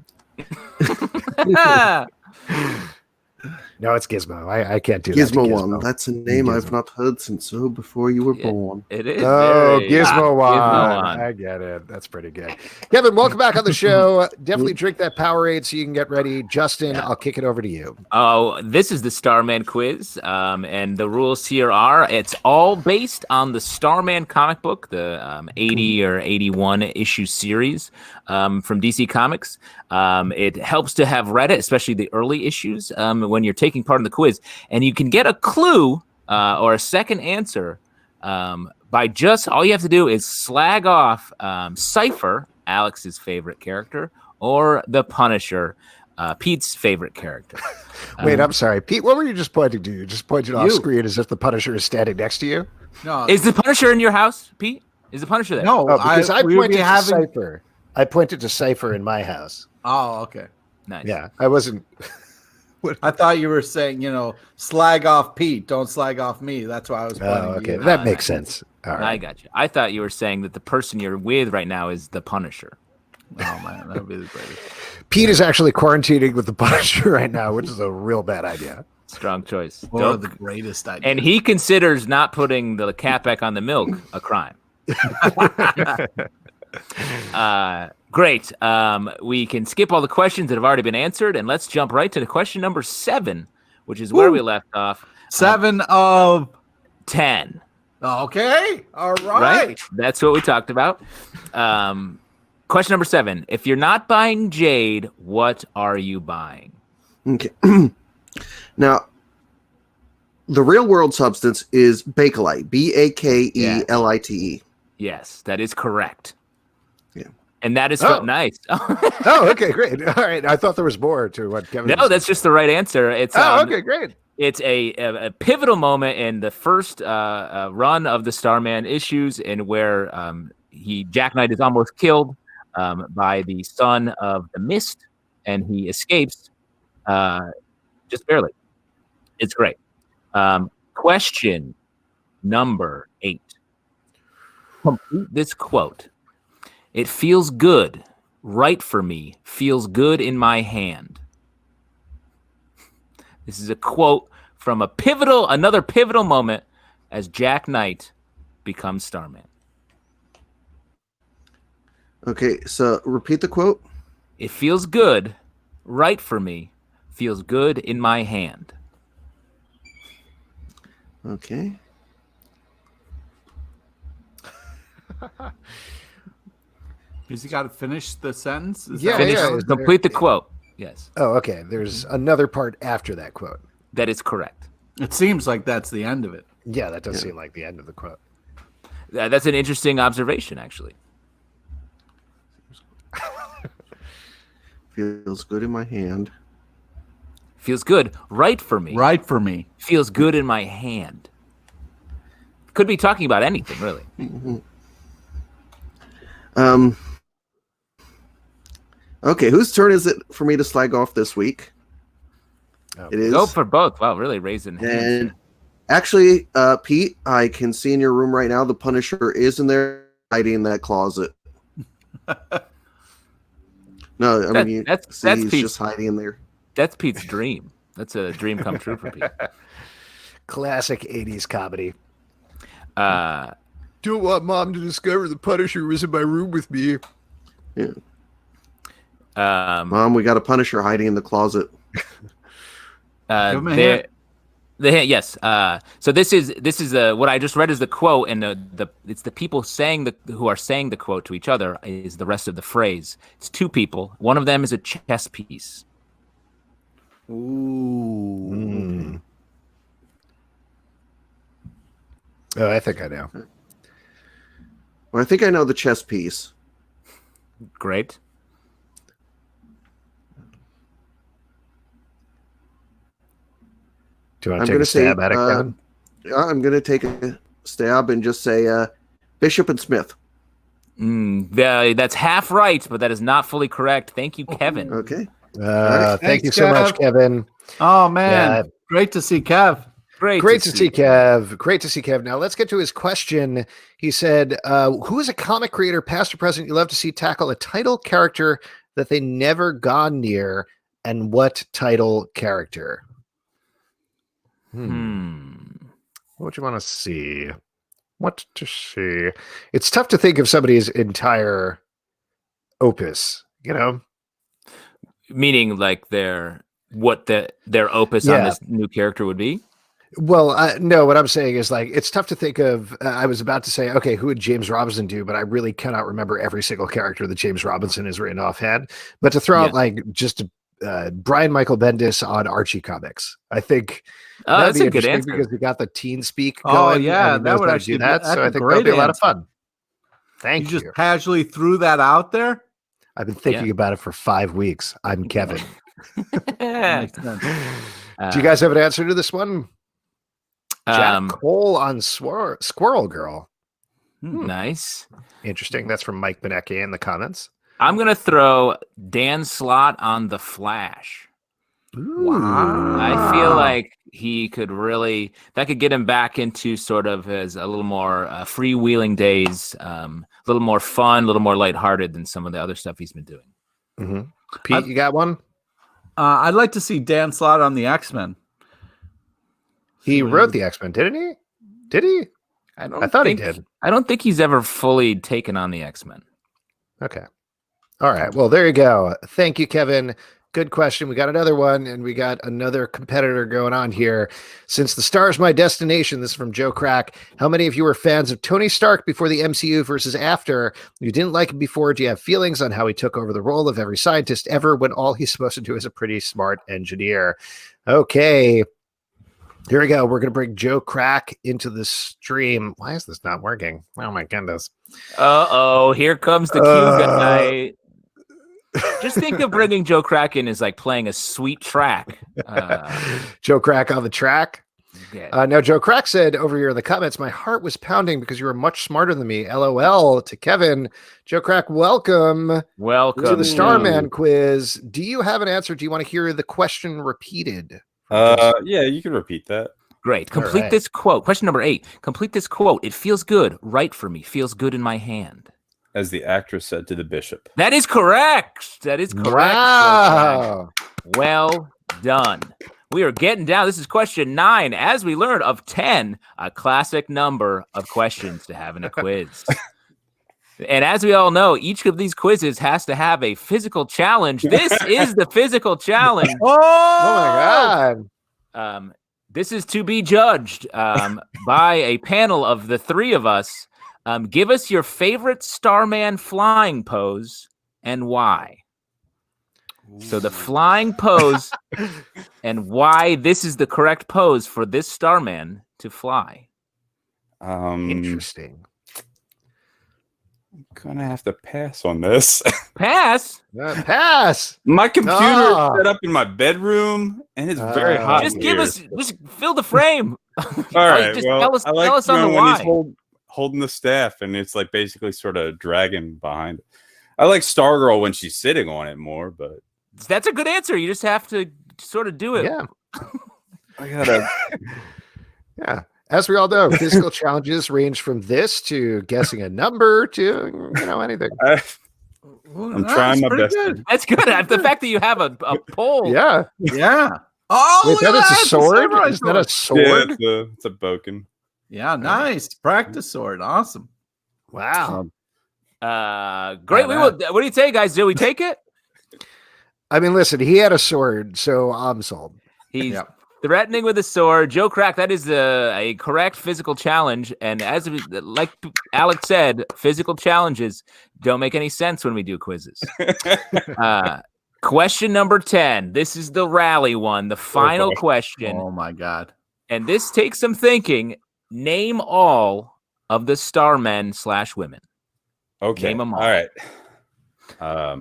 Speaker 3: No, it's Gizmo. I can't do that.
Speaker 6: Gizmo One. That's a name I've not heard since before you were born.
Speaker 1: It is.
Speaker 3: Oh, Gizmo One.
Speaker 1: Gizmo One.
Speaker 3: I get it. That's pretty good. Kevin, welcome back on the show. Definitely drink that Powerade so you can get ready. Justin, I'll kick it over to you.
Speaker 1: Oh, this is the Starman quiz. And the rules here are it's all based on the Starman comic book, the 80 or 81 issue series from DC Comics. It helps to have read it, especially the early issues, when you're taking part in the quiz. And you can get a clue or a second answer by just all you have to do is slag off Cypher, Alex's favorite character, or the Punisher, Pete's favorite character.
Speaker 3: Wait, I'm sorry. Pete, what were you just pointing to? You just pointed off screen as if the Punisher is standing next to you?
Speaker 2: No.
Speaker 1: Is the Punisher in your house, Pete? Is the Punisher there?
Speaker 2: No,
Speaker 3: because I
Speaker 2: we would
Speaker 3: pointed
Speaker 2: be
Speaker 3: to
Speaker 2: having.
Speaker 3: Cypher. I pointed to Cypher in my house.
Speaker 2: Oh, okay.
Speaker 1: Nice.
Speaker 3: Yeah, I wasn't.
Speaker 2: I thought you were saying, slag off Pete, don't slag off me. That's why I was pointing.
Speaker 3: Oh, okay.
Speaker 2: You.
Speaker 3: That makes sense. All right.
Speaker 1: I got you. I thought you were saying that the person you're with right now is the Punisher.
Speaker 2: Oh man, that would be the greatest.
Speaker 3: Pete is actually quarantining with the Punisher right now, which is a real bad idea.
Speaker 1: Strong choice.
Speaker 2: One of the greatest ideas.
Speaker 1: And he considers not putting the cap back on the milk a crime. Great. We can skip all the questions that have already been answered, and let's jump right to the question number 7, which is where we left off.
Speaker 2: 7 of
Speaker 1: 10.
Speaker 2: Okay. All right.
Speaker 1: Right? That's what we talked about. Question number 7. If you're not buying jade, what are you buying?
Speaker 6: Okay. Now, the real world substance is Bakelite. Bakelite.
Speaker 1: Yes, that is correct.
Speaker 6: Yeah.
Speaker 1: And that is nice.
Speaker 3: Oh, okay, great. All right. I thought there was more to what Kevin
Speaker 1: No, that's just the right answer. It's
Speaker 3: okay, great.
Speaker 1: It's a pivotal moment in the first run of the Starman issues, and where Jack Knight is almost killed by the son of the Mist, and he escapes just barely. It's great. Question number 8. Complete this quote. It feels good, right for me, feels good in my hand. This is a quote from another pivotal moment as Jack Knight becomes Starman.
Speaker 6: Okay, so repeat the quote.
Speaker 1: It feels good, right for me, feels good in my hand.
Speaker 6: Okay.
Speaker 2: Because you got to finish the sentence?
Speaker 1: Complete the quote. Yes.
Speaker 3: Oh, okay. There's another part after that quote.
Speaker 1: That is correct.
Speaker 2: It seems like that's the end of it.
Speaker 3: Yeah, that does seem like the end of the quote.
Speaker 1: That's an interesting observation, actually.
Speaker 6: Feels good in my hand.
Speaker 1: Feels good. Right for me.
Speaker 2: Right for me.
Speaker 1: Feels good in my hand. Could be talking about anything, really.
Speaker 6: Okay, whose turn is it for me to slag off this week? It is.
Speaker 1: Go for both. Wow, really raising hands.
Speaker 6: And actually, Pete, I can see in your room right now the Punisher is in there hiding in that closet. No, I mean, that's he's
Speaker 1: Pete's,
Speaker 6: just hiding in there.
Speaker 1: That's Pete's dream. That's a dream come true for Pete.
Speaker 3: Classic 80s comedy.
Speaker 7: Don't want Mom to discover the Punisher was in my room with me.
Speaker 6: Yeah. Mom, we got a Punisher hiding in the closet.
Speaker 1: Yes. So this is what I just read is the quote, and it's the people who are saying the quote to each other is the rest of the phrase. It's two people. One of them is a chess piece.
Speaker 2: Ooh.
Speaker 3: Oh, I think I know.
Speaker 6: Well, I think I know the chess piece.
Speaker 1: Great.
Speaker 3: Do you want to take a stab at it, Kevin?
Speaker 6: I'm going to take a stab and just say Bishop and Smith.
Speaker 1: That's half right, but that is not fully correct. Thank you, Kevin.
Speaker 6: Okay.
Speaker 3: Thank you so much, Kevin.
Speaker 2: Oh, man. Great to see Kev.
Speaker 3: Great to see Kev. Great to see Kev. Now let's get to his question. He said, who is a comic creator, past or present, you love to see tackle a title character that they never gone near, and what title character? What do you want to see? What to see? It's tough to think of somebody's entire opus,
Speaker 1: Meaning like their opus on this new character would be?
Speaker 3: Well, no, what I'm saying is like, it's tough to think of. I was about to say, okay, who would James Robinson do? But I really cannot remember every single character that James Robinson has written offhand. But to throw out like just Brian Michael Bendis on Archie Comics, I think
Speaker 1: that's a good answer
Speaker 3: because we got the teen speak
Speaker 2: going.
Speaker 3: Oh
Speaker 2: yeah, that would actually
Speaker 3: do that. So I think that'll be a lot of fun. Thank you.
Speaker 2: You just casually threw that out there.
Speaker 3: I've been thinking about it for 5 weeks. I'm Kevin. Do you guys have an answer to this one? Jack Cole on Squirrel Girl.
Speaker 1: Nice.
Speaker 3: Interesting. That's from Mike Benecke in the comments.
Speaker 1: I'm going to throw Dan Slott on The Flash.
Speaker 3: Wow.
Speaker 1: I feel like he could that could get him back into sort of as a little more freewheeling days, a little more fun, a little more lighthearted than some of the other stuff he's been doing.
Speaker 3: Mm-hmm. Pete, you got one?
Speaker 2: I'd like to see Dan Slott on the X-Men.
Speaker 3: He wrote the X-Men, didn't he? Did he? I thought he did.
Speaker 1: I don't think he's ever fully taken on the X-Men.
Speaker 3: Okay. All right. Well, there you go. Thank you, Kevin. Good question. We got another one, and we got another competitor going on here. Since the star's my destination, this is from Joe Crack. How many of you were fans of Tony Stark before the MCU versus after? You didn't like him before. Do you have feelings on how he took over the role of every scientist ever when all he's supposed to do is a pretty smart engineer? Okay. Here we go. We're going to bring Joe Crack into the stream. Why is this not working? Oh, my goodness.
Speaker 1: Uh-oh. Here comes the Q guy. Just think of bringing Joe Crack in as like playing a sweet track.
Speaker 3: Joe Crack on the track.
Speaker 1: Yeah.
Speaker 3: Now, Joe Crack said over here in the comments, my heart was pounding because you were much smarter than me. LOL to Kevin. Joe Crack, welcome.
Speaker 1: Welcome
Speaker 3: to the Starman quiz. Do you have an answer? Do you want to hear the question repeated?
Speaker 8: Yeah, you can repeat that.
Speaker 1: Great. Complete this quote. Question number 8. Complete this quote. It feels good. Right for me. Feels good in my hand.
Speaker 8: As the actress said to the bishop.
Speaker 1: That is correct. That is correct.
Speaker 3: Wow.
Speaker 1: Well done. We are getting down. This is question 9. As we learned of 10, a classic number of questions to have in a quiz. And as we all know, each of these quizzes has to have a physical challenge. This is the physical challenge.
Speaker 3: Oh my God.
Speaker 1: This is to be judged by a panel of the 3 of us. Give us your favorite Starman flying pose and why. So the flying pose and why this is the correct pose for this Starman to fly.
Speaker 3: Interesting.
Speaker 8: I'm gonna have to pass on this.
Speaker 1: Pass.
Speaker 3: Pass.
Speaker 8: My computer
Speaker 3: Ah.
Speaker 8: is set up in my bedroom, and it's very hot.
Speaker 1: Just
Speaker 8: in
Speaker 1: give
Speaker 8: here.
Speaker 1: us, just fill the frame.
Speaker 8: All right.
Speaker 1: Just
Speaker 8: Well,
Speaker 1: tell us,
Speaker 8: I like
Speaker 1: tell us on the
Speaker 8: when he's
Speaker 1: why.
Speaker 8: holding the staff, and it's like basically sort of dragging behind it. I like Stargirl when she's sitting on it more, but
Speaker 1: That's a good answer. You just have to sort of do it.
Speaker 3: Yeah.
Speaker 8: I gotta.
Speaker 3: Yeah. As we all know, physical challenges range from this to guessing a number to, anything.
Speaker 8: I'm trying my best.
Speaker 1: That's good. The fact that you have a pole.
Speaker 3: Yeah.
Speaker 2: Yeah. Oh,
Speaker 3: Wait,
Speaker 2: look
Speaker 3: that
Speaker 2: at
Speaker 3: is a
Speaker 2: It's
Speaker 3: sword?
Speaker 2: samurai
Speaker 3: Is that a
Speaker 2: sword.
Speaker 8: Yeah,
Speaker 3: sword?
Speaker 8: it's a boken.
Speaker 2: Yeah, nice. Practice sword. Awesome.
Speaker 3: Wow.
Speaker 1: Great. What do you say, guys? Do we take it?
Speaker 3: I mean, listen, he had a sword, so I'm sold.
Speaker 1: He's threatening with a sword. Joe Crack, that is a correct physical challenge. And like Alex said, physical challenges don't make any sense when we do quizzes. Question number 10. This is the rally one, the final question.
Speaker 2: Oh, my God.
Speaker 1: And this takes some thinking. Name all of the Starmen/women.
Speaker 8: Okay.
Speaker 1: Name 'em all.
Speaker 8: All right.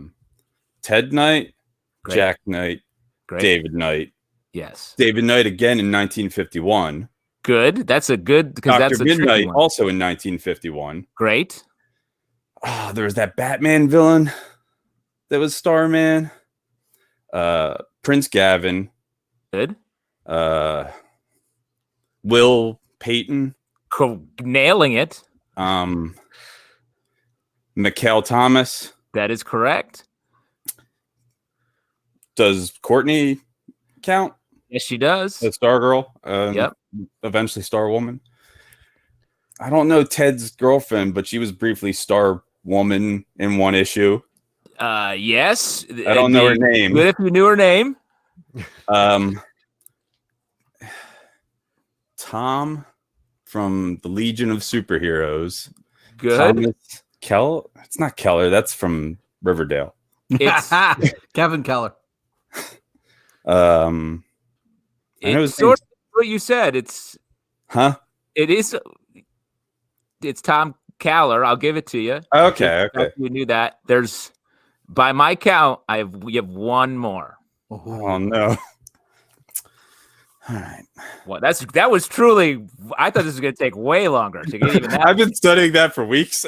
Speaker 8: Ted Knight,
Speaker 1: Great.
Speaker 8: Jack Knight,
Speaker 1: Great.
Speaker 8: David Knight.
Speaker 1: Yes.
Speaker 8: David Knight again in 1951.
Speaker 1: Good. That's a good, because that's
Speaker 8: Dr.
Speaker 1: a tricky
Speaker 8: Midnight
Speaker 1: one.
Speaker 8: also in 1951.
Speaker 1: Great.
Speaker 8: There was that Batman villain that was Starman. Prince Gavin.
Speaker 1: Good.
Speaker 8: Will Payton.
Speaker 1: Nailing it.
Speaker 8: Mikhail Thomas.
Speaker 1: That is correct.
Speaker 8: Does Courtney count?
Speaker 1: Yes, she does.
Speaker 8: The Stargirl.
Speaker 1: Yep.
Speaker 8: Eventually Star Woman. I don't know Ted's girlfriend, but she was briefly Star Woman in one issue.
Speaker 1: Yes.
Speaker 8: I don't know her name.
Speaker 1: Good if you knew her name.
Speaker 8: Tom from the Legion of Superheroes.
Speaker 1: Good.
Speaker 8: Thomas Keller. It's not Keller. That's from Riverdale.
Speaker 1: It's
Speaker 2: Kevin Keller.
Speaker 1: it's sort of what you said. It's It is. It's Tom Keller. I'll give it to you.
Speaker 8: Okay.
Speaker 1: You knew that. There's, by my count, we have one more.
Speaker 8: Oh no. All right.
Speaker 1: Well, that was truly. I thought this was going to take way longer to get even that.
Speaker 8: I've been studying that for weeks,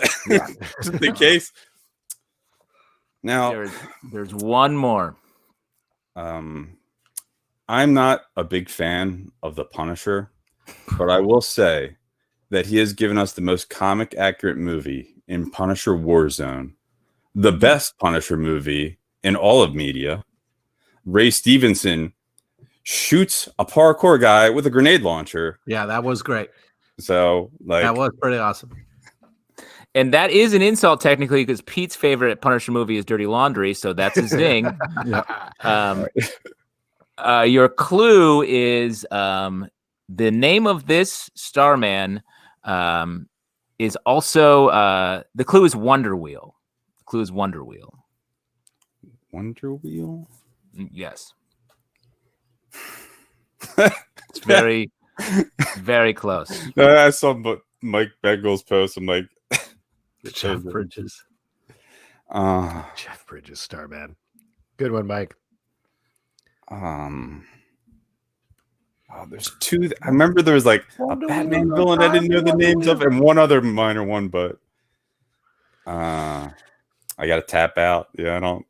Speaker 8: just in case. Now,
Speaker 1: there's one more.
Speaker 8: I'm not a big fan of the Punisher, but I will say that he has given us the most comic accurate movie in Punisher Warzone, the best Punisher movie in all of media. Ray Stevenson shoots a parkour guy with a grenade launcher.
Speaker 2: Yeah, that was great.
Speaker 8: So,
Speaker 2: that was pretty awesome.
Speaker 1: And that is an insult technically, because Pete's favorite Punisher movie is Dirty Laundry, so that's his thing. Your clue is the name of this Starman is also the clue is Wonder Wheel. The clue is Wonder Wheel.
Speaker 8: Wonder Wheel?
Speaker 1: Yes. It's very, very close.
Speaker 8: I saw Mike Bengal's post. I'm like,
Speaker 2: Jeff Bridges.
Speaker 3: Jeff Bridges, Starman. Good one, Mike.
Speaker 8: There's two. I remember there was like a Batman villain I didn't know the names of, and one other minor one, but I got to tap out. Yeah, I don't.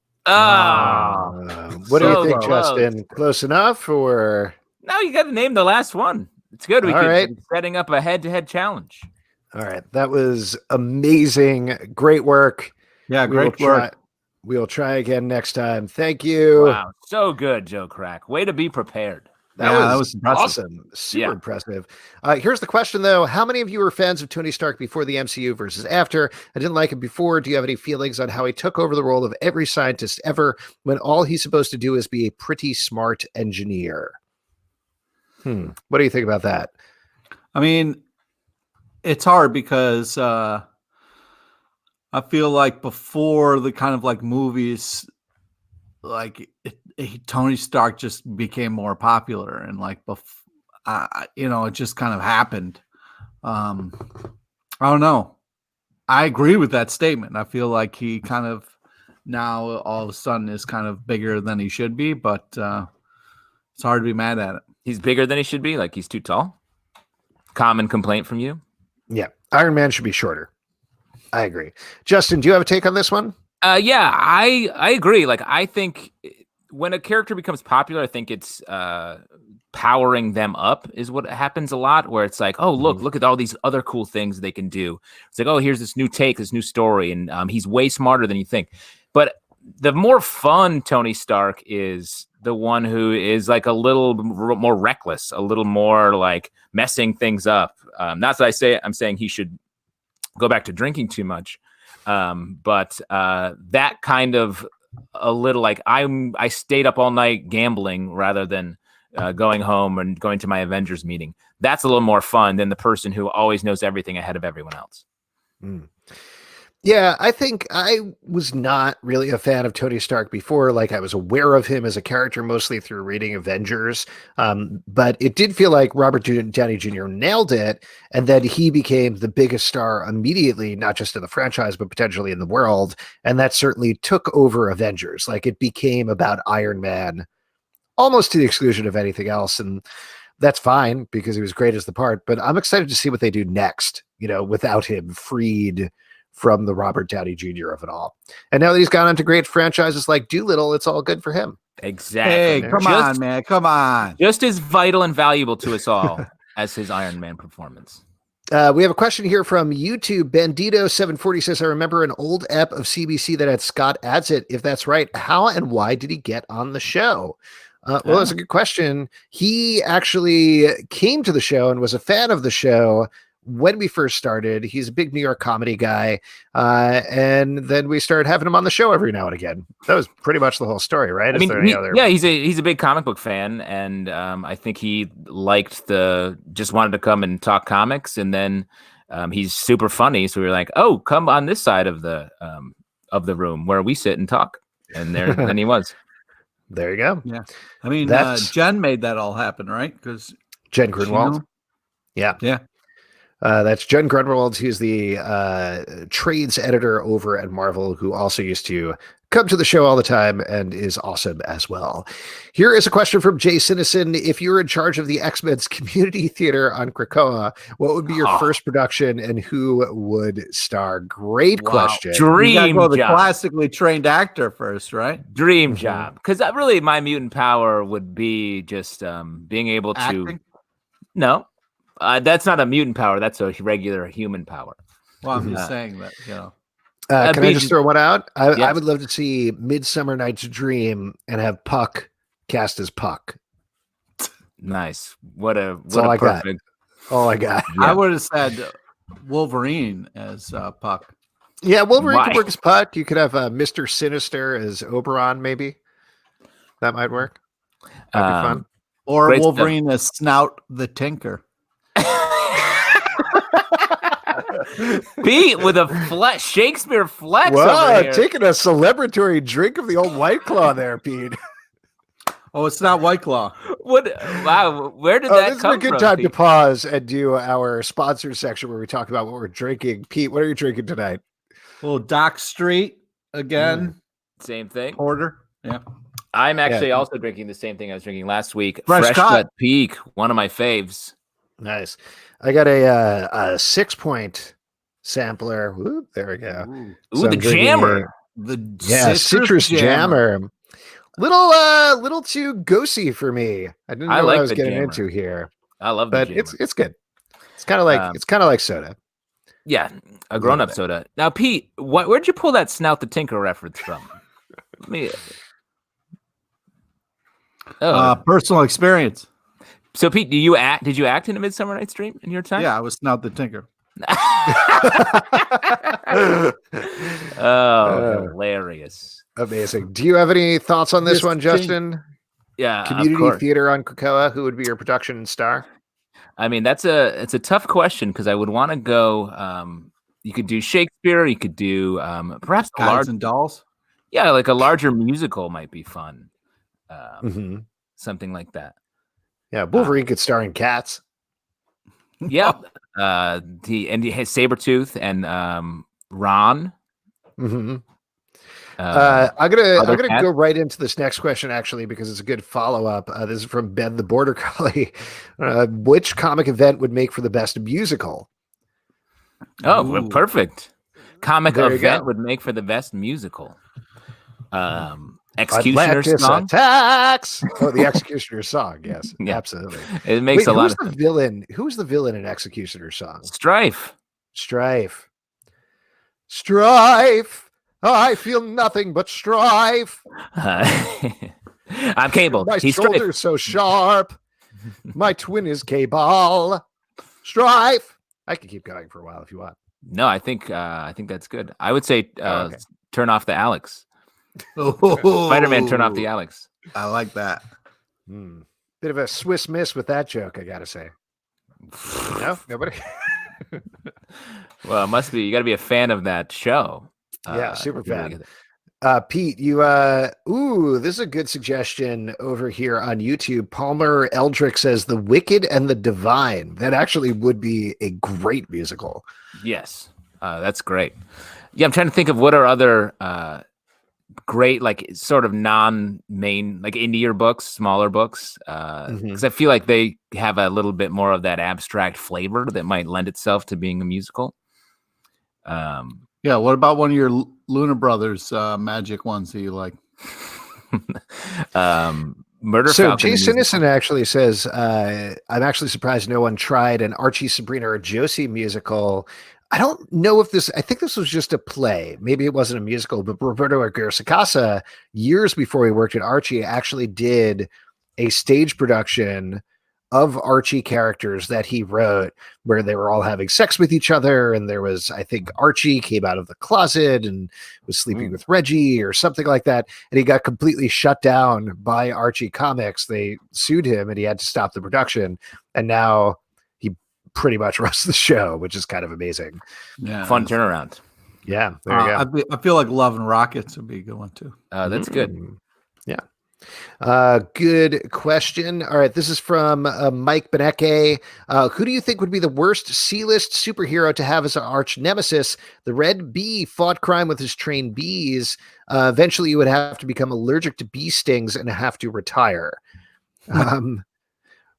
Speaker 3: What do you think,
Speaker 1: close.
Speaker 3: Justin? Close enough, or
Speaker 1: no? You got to name the last one. It's good. We
Speaker 3: All
Speaker 1: keep
Speaker 3: right.
Speaker 1: setting up a head-to-head challenge.
Speaker 3: all right? That was amazing. Great work.
Speaker 2: Yeah,
Speaker 3: We will
Speaker 2: great work.
Speaker 3: We'll try again next time. Thank you.
Speaker 1: Wow, so good, Joe Crack. Way to be prepared.
Speaker 3: That was
Speaker 2: impressive.
Speaker 3: awesome. Super impressive. Here's the question, though. How many of you were fans of Tony Stark before the MCU versus after? I didn't like him before. Do you have any feelings on how he took over the role of every scientist ever when all he's supposed to do is be a pretty smart engineer? What do you think about that?
Speaker 2: I mean, it's hard because I feel like before the kind of like movies, like Tony Stark just became more popular, and like it just kind of happened. I don't know. I agree with that statement. I feel like he kind of now all of a sudden is kind of bigger than he should be, but it's hard to be mad at it.
Speaker 1: He's bigger than he should be. Like he's too tall. Common complaint from you.
Speaker 3: Yeah, Iron Man should be shorter. I agree. Justin, do you have a take on this one?
Speaker 1: Yeah, I agree. Like I think when a character becomes popular, I think it's powering them up is what happens a lot, where it's like, oh, look at all these other cool things they can do. It's like, oh, here's this new take, this new story, and he's way smarter than you think. But the more fun Tony Stark is the one who is like a little more reckless, a little more like messing things up. Not that I'm saying he should go back to drinking too much. But that kind of a little like I stayed up all night gambling rather than going home and going to my Avengers meeting. That's a little more fun than the person who always knows everything ahead of everyone else.
Speaker 3: Yeah, I think I was not really a fan of Tony Stark before. Like I was aware of him as a character mostly through reading Avengers. But it did feel like Robert Downey Jr. nailed it. And then he became the biggest star immediately, not just in the franchise, but potentially in the world. And that certainly took over Avengers. Like it became about Iron Man almost to the exclusion of anything else. And that's fine because he was great as the part. But I'm excited to see what they do next, without him freed from the Robert Downey Jr. of it all. And now that he's gone on to great franchises like Doolittle, it's all good for him.
Speaker 1: Exactly.
Speaker 2: Hey, come on, man. Come on.
Speaker 1: Just as vital and valuable to us all as his Iron Man performance.
Speaker 3: We have a question here from YouTube. Bandito740 says, I remember an old ep of CBC that had Scott Adsit. If that's right, how and why did he get on the show? Well, that's a good question. He actually came to the show and was a fan of the show when we first started. He's a big New York comedy guy. And then we started having him on the show every now and again. That was pretty much the whole story, right?
Speaker 1: Yeah, he's a big comic book fan. And I think he just wanted to come and talk comics. And then he's super funny. So we were like, oh, come on this side of the room where we sit and talk. And then he was.
Speaker 3: There you go.
Speaker 2: Yeah. I mean, Jen made that all happen, right? Because
Speaker 3: Jen Grunwald. Yeah. That's Jen Grunwald. He's the trades editor over at Marvel, who also used to come to the show all the time and is awesome as well. Here is a question from Jay Sinison. If you were in charge of the X-Men's community theater on Krakoa, what would be your first production and who would star? Great question.
Speaker 1: Dream job.
Speaker 2: The classically trained actor first, right?
Speaker 1: Dream job. Because really my mutant power would be just being able to...
Speaker 2: Acting?
Speaker 1: No. That's not a mutant power. That's a regular human power.
Speaker 2: Well, I'm just saying that,
Speaker 3: can I just throw one out? I would love to see Midsummer Night's Dream and have Puck cast as Puck.
Speaker 1: Nice. What a
Speaker 3: perfect. All I got.
Speaker 2: Yeah. I would have said Wolverine as Puck.
Speaker 3: Yeah, Wolverine could work as Puck. You could have Mr. Sinister as Oberon, maybe. That might work. That'd be fun.
Speaker 2: Or Wolverine as Snout the Tinker.
Speaker 1: Pete with a Shakespeare flex.
Speaker 3: Wow,
Speaker 1: over here.
Speaker 3: Taking a celebratory drink of the old White Claw there, Pete.
Speaker 2: Oh, it's not White Claw.
Speaker 1: Wow, where did that come from? This is a good
Speaker 3: time
Speaker 1: Pete?
Speaker 3: To pause and do our sponsor section where we talk about what we're drinking. Pete, what are you drinking tonight?
Speaker 2: Well, Dock Street again.
Speaker 1: Same thing.
Speaker 2: Porter. Yeah.
Speaker 1: I'm actually also drinking the same thing I was drinking last week.
Speaker 2: Fresh Cut
Speaker 1: Peak, one of my faves.
Speaker 3: Nice. I got a 6-point sampler. Ooh, there we go.
Speaker 1: Ooh, the jammer.
Speaker 3: Citrus jammer. Little too ghosty for me. I didn't know what I was getting into here.
Speaker 1: I love
Speaker 3: but
Speaker 1: jammer.
Speaker 3: It's good. It's kind of like soda.
Speaker 1: Yeah, a grown-up soda. Now, Pete, where'd you pull that Snout the Tinker reference from?
Speaker 2: Personal experience.
Speaker 1: So, Pete, did you act in A Midsummer Night's Dream in your time?
Speaker 2: Yeah, I was Snout the Tinker.
Speaker 1: Hilarious.
Speaker 3: Amazing. Do you have any thoughts on this one, Justin?
Speaker 1: Yeah.
Speaker 3: Community theater on Krakoa, who would be your production star?
Speaker 1: I mean, it's a tough question because I would want to go, You could do Shakespeare. You could do perhaps a
Speaker 2: Guys
Speaker 1: large,
Speaker 2: and dolls.
Speaker 1: yeah, like a larger musical might be fun.
Speaker 3: Mm-hmm.
Speaker 1: Something like that.
Speaker 3: Yeah, Wolverine could star in Cats.
Speaker 1: Yeah. He has Sabretooth and Ron.
Speaker 3: Mm-hmm. I'm gonna go right into this next question actually because it's a good follow up. This is from Ben the Border Collie. Which comic event would make for the best musical?
Speaker 1: Oh, well, perfect. Comic
Speaker 3: There you
Speaker 1: event
Speaker 3: go.
Speaker 1: would make for the best musical. Executioner
Speaker 3: Atlantis
Speaker 1: song.
Speaker 3: attacks. Oh, the Executioner song. Yes,
Speaker 1: Yeah.
Speaker 3: absolutely.
Speaker 1: It makes a lot of
Speaker 3: who's the villain? Who's the villain in Executioner song?
Speaker 1: Strife.
Speaker 3: Strife. Strife. I feel nothing but strife.
Speaker 1: I'm Cable.
Speaker 3: My
Speaker 1: He's
Speaker 3: shoulder's so sharp. My twin is Cable. Strife. I can keep going for a while if you want.
Speaker 1: No, I think that's good. I would say
Speaker 3: okay.
Speaker 1: turn off the Alex.
Speaker 2: Oh,
Speaker 1: Spider-Man, turn off the Alex.
Speaker 2: I like that.
Speaker 3: Bit of a Swiss miss with that joke, I gotta say. No, nobody.
Speaker 1: Well, it must be. You got to be a fan of that show.
Speaker 3: Yeah, super
Speaker 1: to really
Speaker 3: fan.
Speaker 1: get it.
Speaker 3: Pete, you this is a good suggestion over here on YouTube. Palmer Eldrick says The Wicked and the Divine. That actually would be a great musical.
Speaker 1: Yes, that's great. Yeah, I'm trying to think of what are other great, like sort of non-main, like indie books, smaller books, because I feel like they have a little bit more of that abstract flavor that might lend itself to being a musical.
Speaker 2: Yeah, what about one of your Luna Brothers magic ones that you like?
Speaker 1: Murder
Speaker 3: So
Speaker 1: Falcon.
Speaker 3: Jay Sinison actually says, I'm actually surprised no one tried an Archie, Sabrina, or Josie musical. I don't know if I think this was just a play. Maybe it wasn't a musical, but Roberto Aguirre-Sacasa, years before he worked at Archie, actually did a stage production of Archie characters that he wrote where they were all having sex with each other. And there was, I think Archie came out of the closet and was sleeping with Reggie or something like that. And he got completely shut down by Archie Comics. They sued him and he had to stop the production. And now he pretty much runs the show, which is kind of amazing.
Speaker 2: Yeah,
Speaker 1: Fun turnaround.
Speaker 3: Yeah, there you go.
Speaker 2: I feel like Love and Rockets would be a good one too.
Speaker 1: That's good.
Speaker 3: Yeah. Good question. All right. This is from Mike Beneke. Who do you think would be the worst C-list superhero to have as an arch nemesis? The Red Bee fought crime with his trained bees. Eventually, you would have to become allergic to bee stings and have to retire.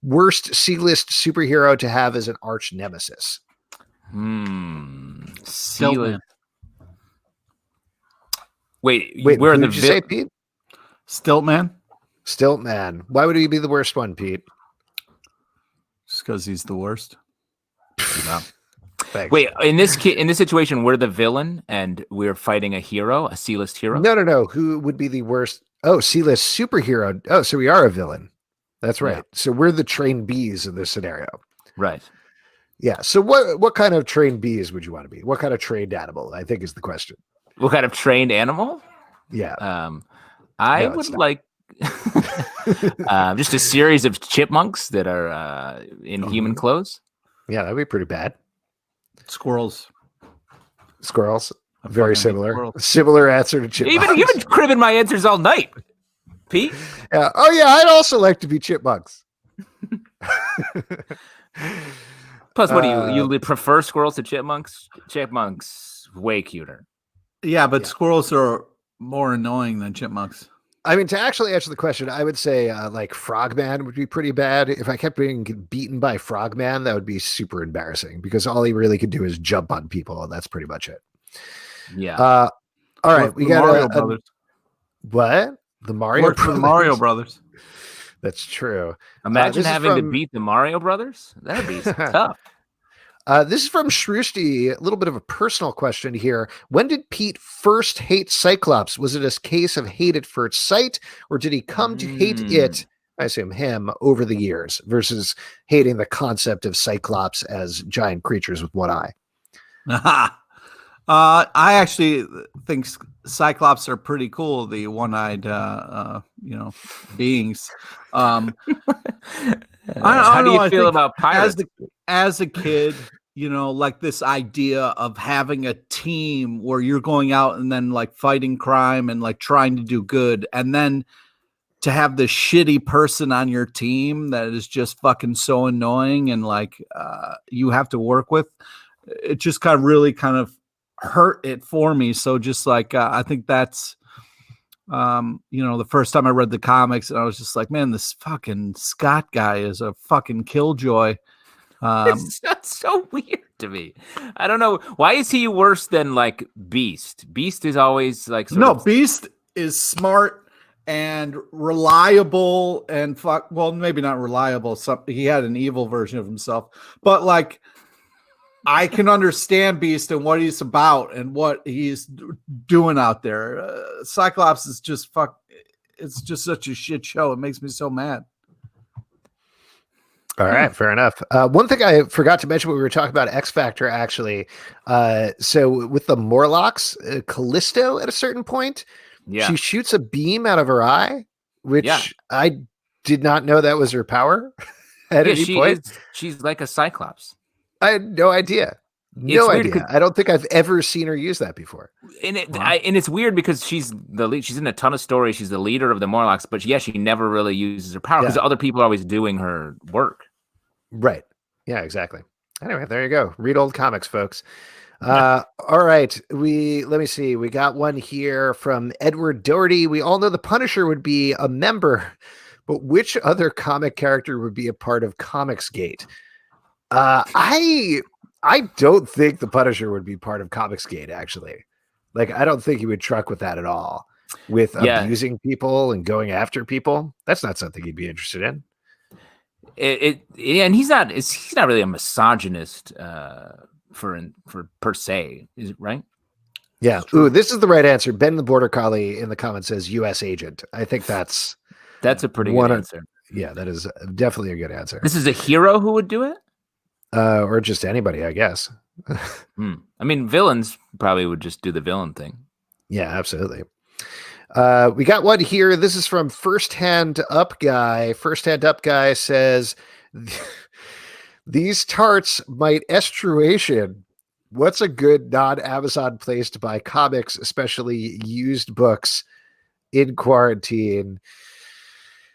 Speaker 3: Worst C-list superhero to have as an arch nemesis.
Speaker 1: C-list. Wait,
Speaker 3: where
Speaker 1: where
Speaker 3: did you say, Pete?
Speaker 2: Stiltman.
Speaker 3: Stiltman. Why would he be the worst one, Pete?
Speaker 2: Just because he's the worst.
Speaker 3: No. Thanks.
Speaker 1: Wait, in this situation, we're the villain and we're fighting a hero, a C-list hero.
Speaker 3: No. Who would be the worst? Oh, C-list superhero. Oh, so we are a villain. That's right. Yeah. So we're the trained bees in this scenario.
Speaker 1: Right.
Speaker 3: Yeah. So what kind of trained bees would you want to be? What kind of trained animal, I think, is the question.
Speaker 1: What kind of trained animal?
Speaker 3: Yeah.
Speaker 1: I would like just a series of chipmunks that are in human clothes.
Speaker 3: Yeah, that'd be pretty bad.
Speaker 2: Squirrels.
Speaker 3: Very similar. Similar answer to chipmunks.
Speaker 1: You've been cribbing my answers all night, Pete.
Speaker 3: Yeah. Oh yeah, I'd also like to be chipmunks.
Speaker 1: Plus, what do you prefer squirrels to chipmunks? Chipmunks way cuter.
Speaker 2: Yeah, but squirrels are more annoying than chipmunks.
Speaker 3: I mean, to actually answer the question, I would say like Frogman would be pretty bad. If I kept being beaten by Frogman, that would be super embarrassing because all he really could do is jump on people, and that's pretty much it.
Speaker 1: Yeah.
Speaker 3: All right, we got
Speaker 2: Mario Brothers.
Speaker 3: What? The Mario Brothers?
Speaker 2: For the Mario Brothers.
Speaker 3: That's true.
Speaker 1: Imagine having to beat the Mario Brothers. That'd be tough.
Speaker 3: This is from Shrusti, a little bit of a personal question here. When did Pete first hate Cyclops? Was it a case of hate at first sight, or did he come to hate it, I assume him, over the years versus hating the concept of Cyclops as giant creatures with one eye?
Speaker 2: I actually think Cyclops are pretty cool. The one-eyed, beings.
Speaker 1: How do you feel about pirates?
Speaker 2: As a kid, like this idea of having a team where you're going out and then like fighting crime and like trying to do good, and then to have this shitty person on your team that is just fucking so annoying and like you have to work with, it just really kind of hurt it for me. So just like I think that's the first time I read the comics, and I was just like, man, this fucking Scott guy is a fucking killjoy.
Speaker 1: That's so weird to me. I don't know, why is he worse than like Beast? Beast is always like
Speaker 2: Beast is smart and reliable and maybe not reliable. He had an evil version of himself, but like I can understand Beast and what he's about and what he's doing out there. Cyclops is just it's just such a shit show. It makes me so mad.
Speaker 3: All right, fair enough. One thing I forgot to mention when we were talking about X Factor, actually. So with the Morlocks, Callisto at a certain point, she shoots a beam out of her eye, which I did not know that was her power at any point.
Speaker 1: She's like a Cyclops.
Speaker 3: I had no idea. No idea. I don't think I've ever seen her use that before.
Speaker 1: And it's weird because she's the lead. She's in a ton of stories. She's the leader of the Morlocks, but she never really uses her power because other people are always doing her work.
Speaker 3: Right. Yeah, exactly. Anyway, there you go. Read old comics, folks. All right. Let me see. We got one here from Edward Doherty. We all know the Punisher would be a member, but which other comic character would be a part of Comicsgate? I don't think the Punisher would be part of Comicsgate, actually. Like, I don't think he would truck with that at all. With abusing people and going after people. That's not something he'd be interested in.
Speaker 1: And he's not really a misogynist for per se, is it right?
Speaker 3: Yeah. Ooh, this is the right answer. Ben the Border Collie in the comments says U.S. agent. I think that's
Speaker 1: a pretty good answer.
Speaker 3: Yeah, that is definitely a good answer.
Speaker 1: This is a hero who would do it?
Speaker 3: Or just anybody, I guess.
Speaker 1: I mean, villains probably would just do the villain thing.
Speaker 3: Yeah, absolutely. We got one here. This is from First Hand Up Guy. First Hand Up Guy says, these tarts might estruation. What's a good non-Amazon place to buy comics, especially used books in quarantine?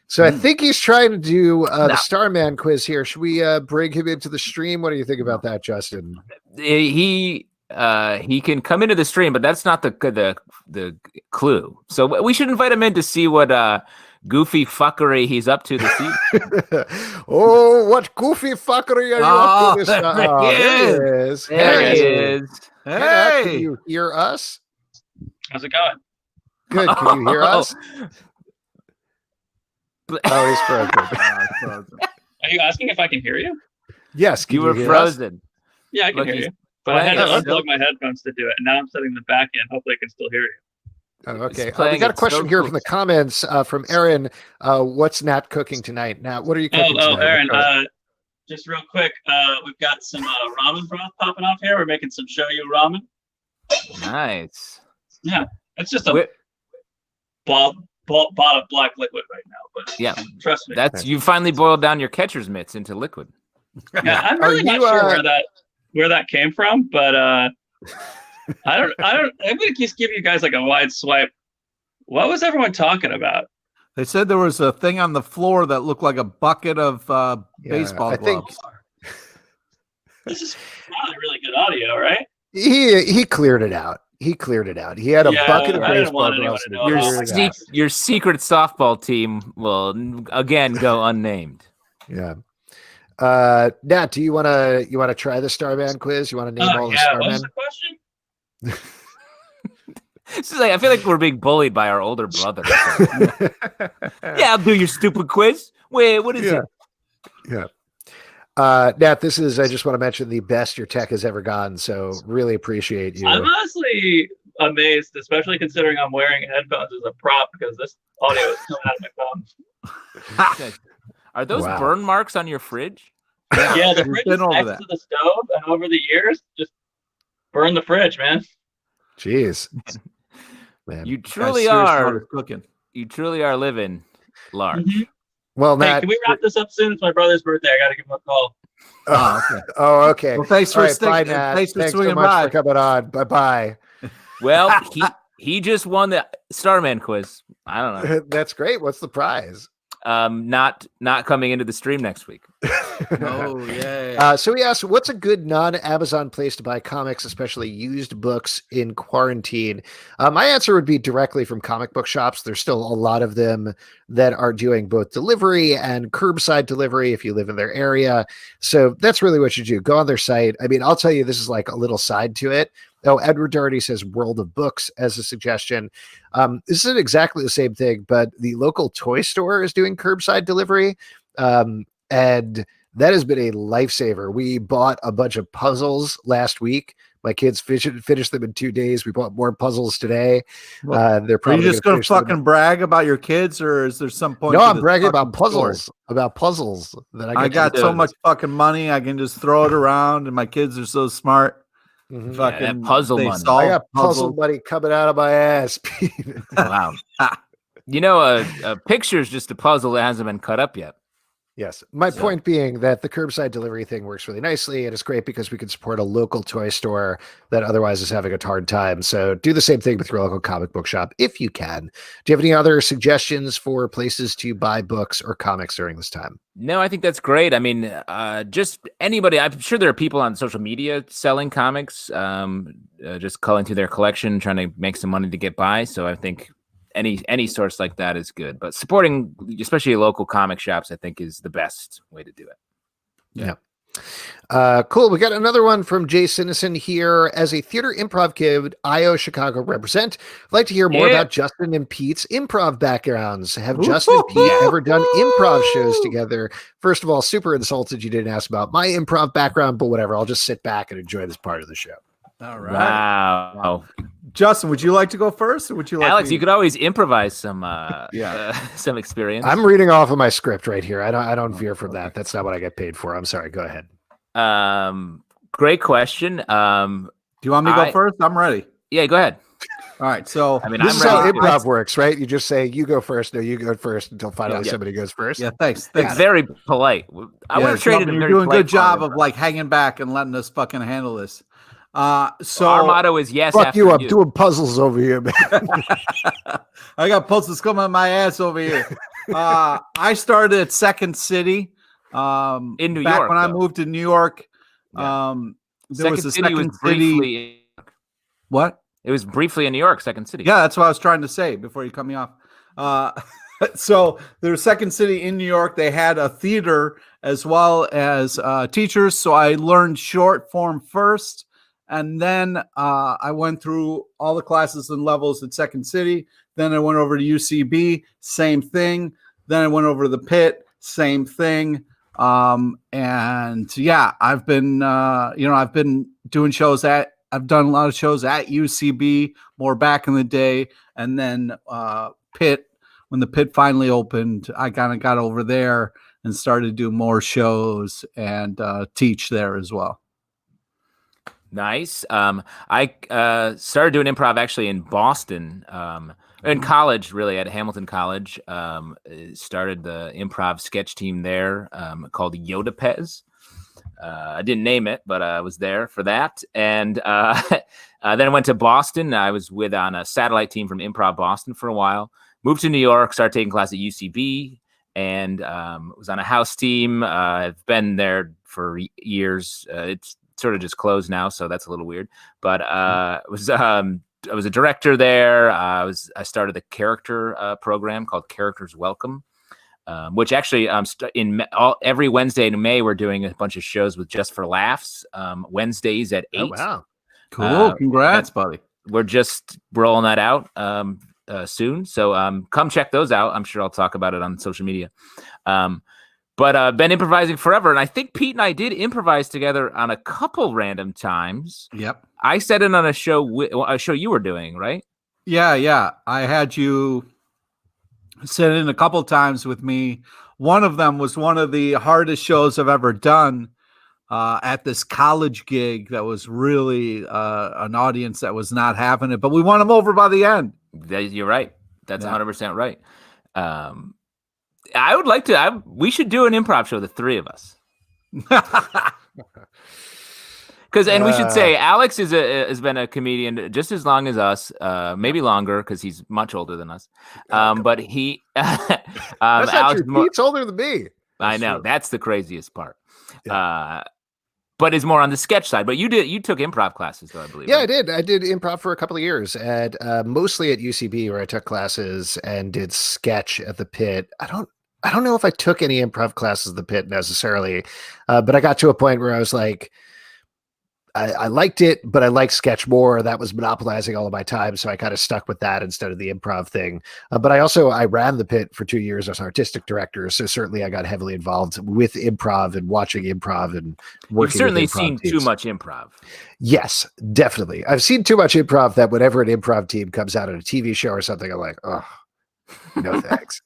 Speaker 3: So I think he's trying to do the Starman quiz here. Should we bring him into the stream? What do you think about that, Justin?
Speaker 1: He can come into the stream, but that's not the clue. So we should invite him in to see what goofy fuckery he's up to this evening.
Speaker 3: Oh, what goofy fuckery are you up to this time?
Speaker 1: There he is. There he is.
Speaker 3: Hey, can you hear us?
Speaker 4: How's it going?
Speaker 3: Good. Can you hear us? Oh, he's frozen.
Speaker 4: Are you asking if I can hear you?
Speaker 3: Yes.
Speaker 1: You were frozen.
Speaker 4: Yeah, I can hear you. But I had to unplug my headphones to do it, and now I'm setting them back in. Hopefully, I can still hear you.
Speaker 3: Oh, okay. We got a question here from the comments from Aaron. What's Nat cooking tonight? Nat, what are you cooking tonight?
Speaker 4: Aaron, just real quick, we've got some ramen broth popping off here. We're making some shoyu ramen.
Speaker 1: Nice.
Speaker 4: Yeah, it's just a bottle of black liquid right now, but
Speaker 1: yeah,
Speaker 4: trust me.
Speaker 1: You finally boiled down your catcher's mitts into liquid.
Speaker 4: Yeah, I'm really not sure where that came from, but I don't. I'm gonna just give you guys like a wide swipe. What was everyone talking about?
Speaker 2: They said there was a thing on the floor that looked like a bucket of baseball gloves.
Speaker 4: This is probably really good audio, right?
Speaker 3: He cleared it out. He had a bucket of baseball gloves.
Speaker 1: Your secret softball team will again go unnamed.
Speaker 3: Yeah. Nat, do you want to try the Starman quiz? You want to name all the Starmen?
Speaker 4: What was the question?
Speaker 1: This is like, I feel like we're being bullied by our older brother. Yeah, I'll do your stupid quiz. Wait, what is it?
Speaker 3: Yeah. Nat, this is, I just want to mention, the best your tech has ever gone. So really appreciate you.
Speaker 4: I'm honestly amazed, especially considering I'm wearing headphones as a prop because this audio is coming out of my phone.
Speaker 1: Are those burn marks on your fridge?
Speaker 4: Yeah, the fridge is next to the stove, and over the years, just burn the fridge, man.
Speaker 3: Jeez. Man,
Speaker 1: you truly are cooking. You truly are living large.
Speaker 4: Mm-hmm.
Speaker 3: Well, Matt,
Speaker 4: can we wrap this up soon? It's my brother's birthday. I got to give him a call.
Speaker 2: Oh, okay.
Speaker 3: Oh, okay.
Speaker 2: Well, thanks
Speaker 3: All
Speaker 2: for
Speaker 3: right, bye,
Speaker 2: sticking.
Speaker 3: Matt.
Speaker 2: Thanks for
Speaker 3: Thanks so
Speaker 2: swinging
Speaker 3: much
Speaker 2: by.
Speaker 3: for coming on. Bye-bye.
Speaker 1: Well, he just won the Starman quiz. I don't know.
Speaker 3: That's great. What's the prize?
Speaker 1: Not coming into the stream next week.
Speaker 2: Oh, yeah.
Speaker 3: So we asked, what's a good non-Amazon place to buy comics, especially used books in quarantine? My answer would be directly from comic book shops. There's still a lot of them that are doing both delivery and curbside delivery if you live in their area. So that's really what you do. Go on their site. I mean, I'll tell you, this is like a little side to it. Oh, Edward Doherty says World of Books as a suggestion. This isn't exactly the same thing, but the local toy store is doing curbside delivery. And that has been a lifesaver. We bought a bunch of puzzles last week. My kids finished them in 2 days. We bought more puzzles today. They're
Speaker 2: Are you
Speaker 3: probably
Speaker 2: just going to fucking brag about your kids, or is there some point?
Speaker 3: No,
Speaker 2: to
Speaker 3: I'm
Speaker 2: this
Speaker 3: bragging
Speaker 2: fucking
Speaker 3: about puzzles.
Speaker 2: story?
Speaker 3: About puzzles that
Speaker 2: I got so much fucking money, I can just throw it around, and my kids are so smart.
Speaker 3: Mhm.
Speaker 2: Fucking
Speaker 1: that puzzle
Speaker 2: they
Speaker 1: money.
Speaker 2: solve
Speaker 3: I got puzzle
Speaker 2: puzzles.
Speaker 3: money coming out of my ass.
Speaker 1: Wow. You know, a picture is just a puzzle that hasn't been cut up yet.
Speaker 3: Yes. My
Speaker 1: So-
Speaker 3: point being that the curbside delivery thing works really nicely, and it's great because we can support a local toy store that otherwise is having a hard time. So do the same thing with your local comic book shop if you can. Do you have any other suggestions for places to buy books or comics during this time?
Speaker 1: No, I think that's great. I mean, just anybody. I'm sure there are people on social media selling comics, just culling through their collection, trying to make some money to get by. So I think any source like that is good. But supporting, especially local comic shops, I think is the best way to do it.
Speaker 3: Cool. We got another one from Jay Sinison here. As a theater improv kid, IO Chicago represent. I'd like to hear more about Justin and Pete's improv backgrounds. Have Justin and Pete ever done improv shows together? First of all, super insulted you didn't ask about my improv background, but whatever. I'll just sit back and enjoy this part of the show.
Speaker 2: All right.
Speaker 1: Wow.
Speaker 2: Justin, would you like to go first, or would you like
Speaker 1: Alex,
Speaker 2: me-
Speaker 1: you could always improvise some
Speaker 2: Yeah.
Speaker 1: some experience.
Speaker 3: I'm reading off of my script right here. I don't veer from that. That's not what I get paid for. I'm sorry. Go ahead.
Speaker 1: Great question.
Speaker 2: Do you want me to go
Speaker 1: I-
Speaker 2: first? I'm ready.
Speaker 1: Yeah, go ahead.
Speaker 2: All right. So
Speaker 1: I mean,
Speaker 3: This
Speaker 1: I'm
Speaker 3: is how
Speaker 1: ready.
Speaker 3: improv works, right? You just say, you go first. No, you go first until finally
Speaker 1: Yeah.
Speaker 3: somebody goes first.
Speaker 2: yeah, thanks.
Speaker 1: It's
Speaker 2: Thanks.
Speaker 1: very polite. I would have traded.
Speaker 2: You're doing a good job of like hanging back and letting us fucking handle this. So
Speaker 1: our motto is yes.
Speaker 3: Fuck
Speaker 1: after
Speaker 3: you. I'm doing puzzles over here, man.
Speaker 2: I got puzzles coming on my ass over here. I started at Second City
Speaker 1: In New
Speaker 2: back
Speaker 1: York,
Speaker 2: when I
Speaker 1: though.
Speaker 2: moved to New York.
Speaker 1: Yeah.
Speaker 2: There was a
Speaker 1: City
Speaker 2: Second
Speaker 1: was
Speaker 2: City.
Speaker 1: briefly.
Speaker 2: What?
Speaker 1: It was briefly in New York. Second City.
Speaker 2: Yeah, that's what I was trying to say before you cut me off. So there's Second City in New York. They had a theater as well as teachers. So I learned short form first. And then I went through all the classes and levels at Second City. Then I went over to UCB, same thing. Then I went over to the Pit, same thing. And yeah, I've been, I've been doing shows I've done a lot of shows at UCB more back in the day. And then Pit, when the Pit finally opened, I kind of got over there and started to do more shows and teach there as well.
Speaker 1: Nice. I started doing improv actually in Boston, in college, really at Hamilton College. Started the improv sketch team there called Yoda Pez. I didn't name it, but I was there for that. And then I went to Boston. I was on a satellite team from Improv Boston for a while. Moved to New York, started taking class at UCB, and was on a house team. I've been there for years. It's sort of just closed now, so that's a little weird. But I was a director there. I started a character program called Characters Welcome, which actually every Wednesday in May we're doing a bunch of shows with Just for Laughs. Wednesdays at 8.
Speaker 3: Oh, wow.
Speaker 2: Cool. Congrats, buddy.
Speaker 1: We're just rolling that out soon. So come check those out. I'm sure I'll talk about it on social media. But been improvising forever. And I think Pete and I did improvise together on a couple random times.
Speaker 2: Yep.
Speaker 1: I said it on a show you were doing, right?
Speaker 2: Yeah. I had you sit in a couple times with me. One of them was one of the hardest shows I've ever done at this college gig that was really an audience that was not having it, but we won them over by the end.
Speaker 1: You're right. That's 100% right. I would like to. We should do an improv show, the three of us. Because, and we should say, Alex has been a comedian just as long as us, maybe longer because he's much older than us. But he,
Speaker 3: That's
Speaker 1: Alex,
Speaker 3: not true. Pete's older than me.
Speaker 1: I know that's the craziest part. But is more on the sketch side. But you took improv classes, though, I believe.
Speaker 3: Yeah,
Speaker 1: right?
Speaker 3: I did. I did improv for a couple of years at mostly at UCB, where I took classes and did sketch at the Pit. I don't know if I took any improv classes at the Pit necessarily, but I got to a point where I was like, I liked it, but I liked sketch more. That was monopolizing all of my time, so I kind of stuck with that instead of the improv thing. But I ran the Pit for 2 years as artistic director, so certainly I got heavily involved with improv and watching improv and working.
Speaker 1: You've certainly
Speaker 3: with improv
Speaker 1: seen
Speaker 3: teams.
Speaker 1: too much improv.
Speaker 3: Yes, definitely. I've seen too much improv that whenever an improv team comes out on a TV show or something, I'm like, oh, no thanks.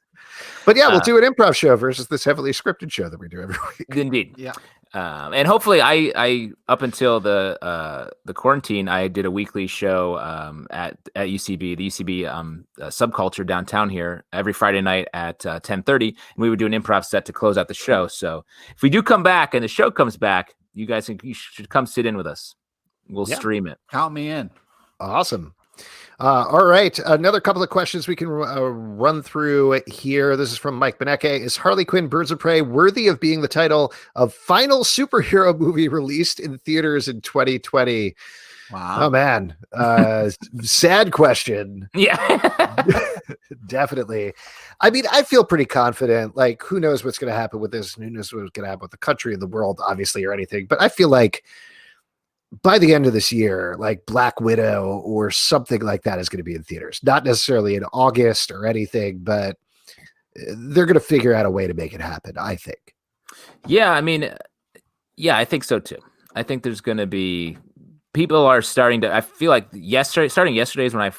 Speaker 3: But yeah, we'll do an improv show versus this heavily scripted show that we do every week.
Speaker 1: Indeed.
Speaker 2: Yeah.
Speaker 1: And hopefully I up until the quarantine, I did a weekly show at UCB, the UCB subculture downtown here every Friday night at 10:30, and we would do an improv set to close out the show. So if we do come back and the show comes back, you should come sit in with us. We'll stream it.
Speaker 2: Count me in.
Speaker 3: Awesome. All right. Another couple of questions we can run through here. This is from Mike Beneke. Is Harley Quinn Birds of Prey worthy of being the title of final superhero movie released in theaters in 2020?
Speaker 2: Wow.
Speaker 3: Oh, man. Sad question.
Speaker 1: Yeah.
Speaker 3: Definitely. I mean, I feel pretty confident. Like, who knows what's going to happen with this? Who knows what's going to happen with the country and the world, obviously, or anything. But I feel like by the end of this year, like Black Widow or something like that is going to be in theaters. Not necessarily in August or anything, but they're going to figure out a way to make it happen, I think.
Speaker 1: Yeah, I mean, I think so too. I think there's going to be people are starting to. I feel like starting yesterday is when I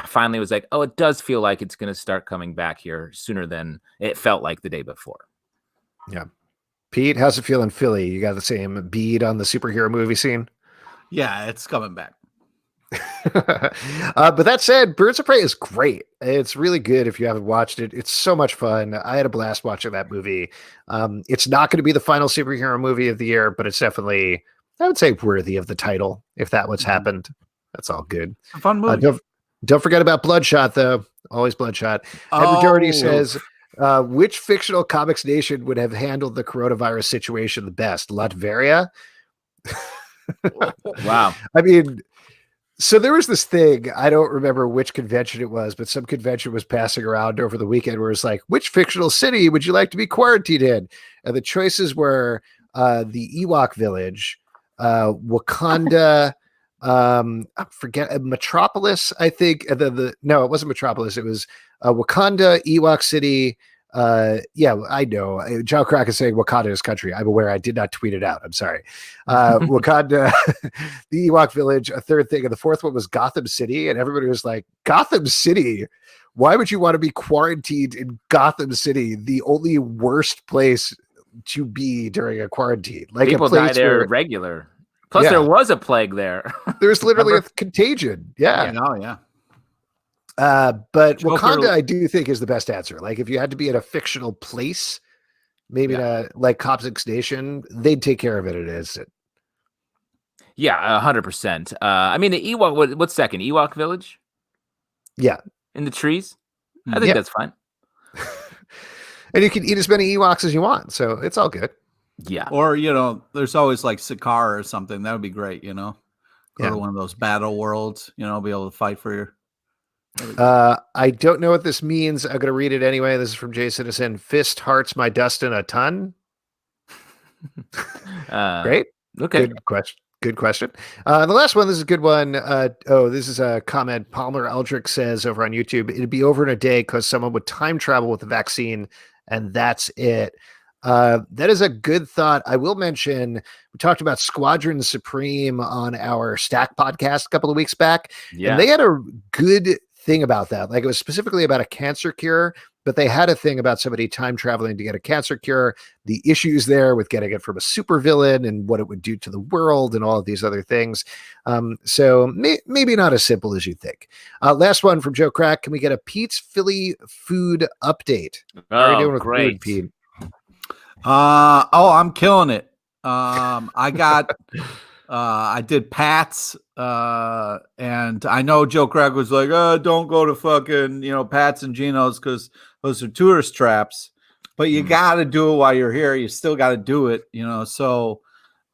Speaker 1: finally was like, oh, it does feel like it's going to start coming back here sooner than it felt like the day before.
Speaker 3: Yeah. Pete, how's it feel in Philly? You got the same bead on the superhero movie scene?
Speaker 2: Yeah, it's coming back.
Speaker 3: But that said, Birds of Prey is great. It's really good if you haven't watched it. It's so much fun. I had a blast watching that movie. It's not going to be the final superhero movie of the year, but it's definitely, I would say, worthy of the title if that what's happened. That's all good.
Speaker 2: A fun movie.
Speaker 3: Don't forget about Bloodshot, though. Always Bloodshot. Edward Doherty says, which fictional comics nation would have handled the coronavirus situation the best? Latveria?
Speaker 1: Wow.
Speaker 3: I mean, so there was this thing, I don't remember which convention it was, but some convention was passing around over the weekend where it's like, which fictional city would you like to be quarantined in? And the choices were the Ewok village, Wakanda, I forget, Metropolis, I think. No, it wasn't Metropolis. It was Wakanda, Ewok City. Yeah, I know. Joe Crack is saying Wakanda is country. I'm aware. I did not tweet it out. I'm sorry. Wakanda, the Ewok village, a third thing. And the fourth one was Gotham City. And everybody was like, Gotham City? Why would you want to be quarantined in Gotham City? The only worst place to be during a quarantine. Like
Speaker 1: people die there regular. Plus there was a plague there.
Speaker 3: There's literally a contagion. Yeah.
Speaker 2: Oh, yeah.
Speaker 3: But Wakanda, I do think, is the best answer. Like, if you had to be in a fictional place, maybe like Comics Nation, they'd take care of it. It is.
Speaker 1: Yeah, 100%. I mean, the Ewok. What's second? Ewok Village.
Speaker 3: Yeah,
Speaker 1: in the trees. I think that's fine.
Speaker 3: And you can eat as many Ewoks as you want, so it's all good.
Speaker 1: Yeah.
Speaker 2: Or there's always like Sakaar or something. That would be great. Go to one of those battle worlds. Be able to fight for your.
Speaker 3: I don't know what this means. I'm going to read it anyway. This is from Jay Citizen. Fist hearts my Dustin a ton. Great.
Speaker 1: Okay.
Speaker 3: Good question. The last one, this is a good one. This is a comment. Palmer Eldrick says over on YouTube, it'd be over in a day because someone would time travel with the vaccine, and that's it. That is a good thought. I will mention, we talked about Squadron Supreme on our Stack podcast a couple of weeks back. Yeah. And they had a good thing about that. Like, it was specifically about a cancer cure, but they had a thing about somebody time traveling to get a cancer cure, the issues there with getting it from a supervillain and what it would do to the world and all of these other things. So maybe not as simple as you think. Last one from Joe Crack. Can we get a Pete's Philly food update? How are you doing with food, Pete?
Speaker 2: I'm killing it. I got I did Pat's, and I know Joe Craig was like, "Oh, don't go to fucking Pat's and Geno's because those are tourist traps." But you got to do it while you're here. You still got to do it, So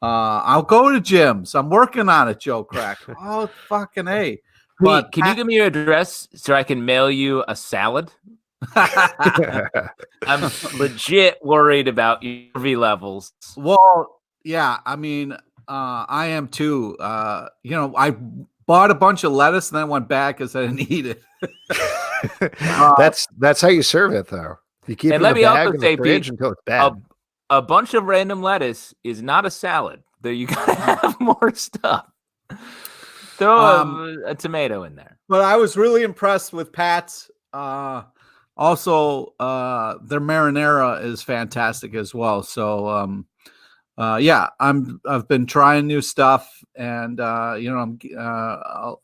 Speaker 2: I'll go to gyms. I'm working on it, Joe Crack. Oh, fucking A.
Speaker 1: But can you give me your address so I can mail you a salad? I'm legit worried about your V levels.
Speaker 2: Well, yeah, I mean, I am too. I bought a bunch of lettuce and then went back because I didn't eat it.
Speaker 3: That's how you serve it, though. You keep it in the bag in the fridge until it's bad.
Speaker 1: A bunch of random lettuce is not a salad. Though you gotta have more stuff. Throw a tomato in there.
Speaker 2: But I was really impressed with Pat's. Also, their marinara is fantastic as well. So, yeah, I've been trying new stuff, and I'll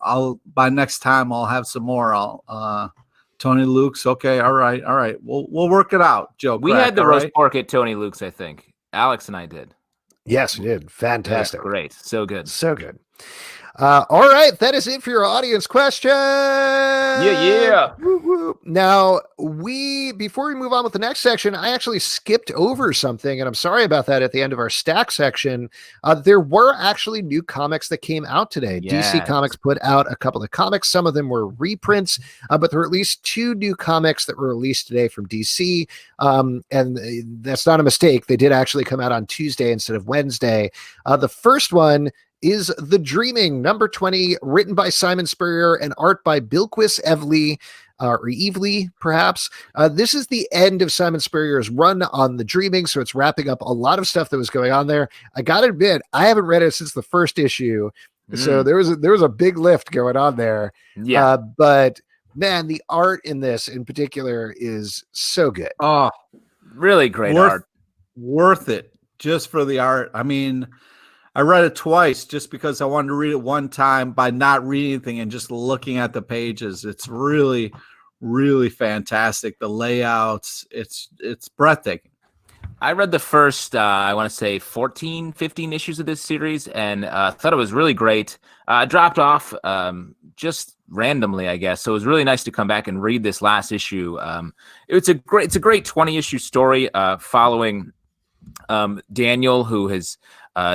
Speaker 2: by next time I'll have some more. Tony Luke's okay. All right. We'll work it out, Joe.
Speaker 1: We had the roast pork at Tony Luke's, I think. Alex and I did.
Speaker 3: Yes, we did. Fantastic.
Speaker 1: Great. So good.
Speaker 3: So good. All right, that is it for your audience question.
Speaker 1: Yeah.
Speaker 3: Woo, woo. Now, before we move on with the next section, I actually skipped over something, and I'm sorry about that at the end of our stack section. There were actually new comics that came out today.
Speaker 1: Yes.
Speaker 3: DC Comics put out a couple of comics. Some of them were reprints, but there were at least 2 new comics that were released today from DC, and that's not a mistake. They did actually come out on Tuesday instead of Wednesday. The first one is The Dreaming, number 20, written by Simon Spurrier and art by Bilquis Evely, or Evely, perhaps. This is the end of Simon Spurrier's run on The Dreaming, so it's wrapping up a lot of stuff that was going on there. I got to admit, I haven't read it since the first issue, so there was a big lift going on there.
Speaker 1: Yeah.
Speaker 3: But man, the art in this in particular is so good.
Speaker 2: Oh,
Speaker 1: really great art.
Speaker 2: Worth it just for the art. I mean, I read it twice just because I wanted to read it one time by not reading anything and just looking at the pages. It's really, really fantastic. The layouts, it's breathtaking.
Speaker 1: I read the first, I want to say 14, 15 issues of this series and thought it was really great. Dropped off just randomly, I guess. So it was really nice to come back and read this last issue. It's a great 20 issue story following Daniel, who has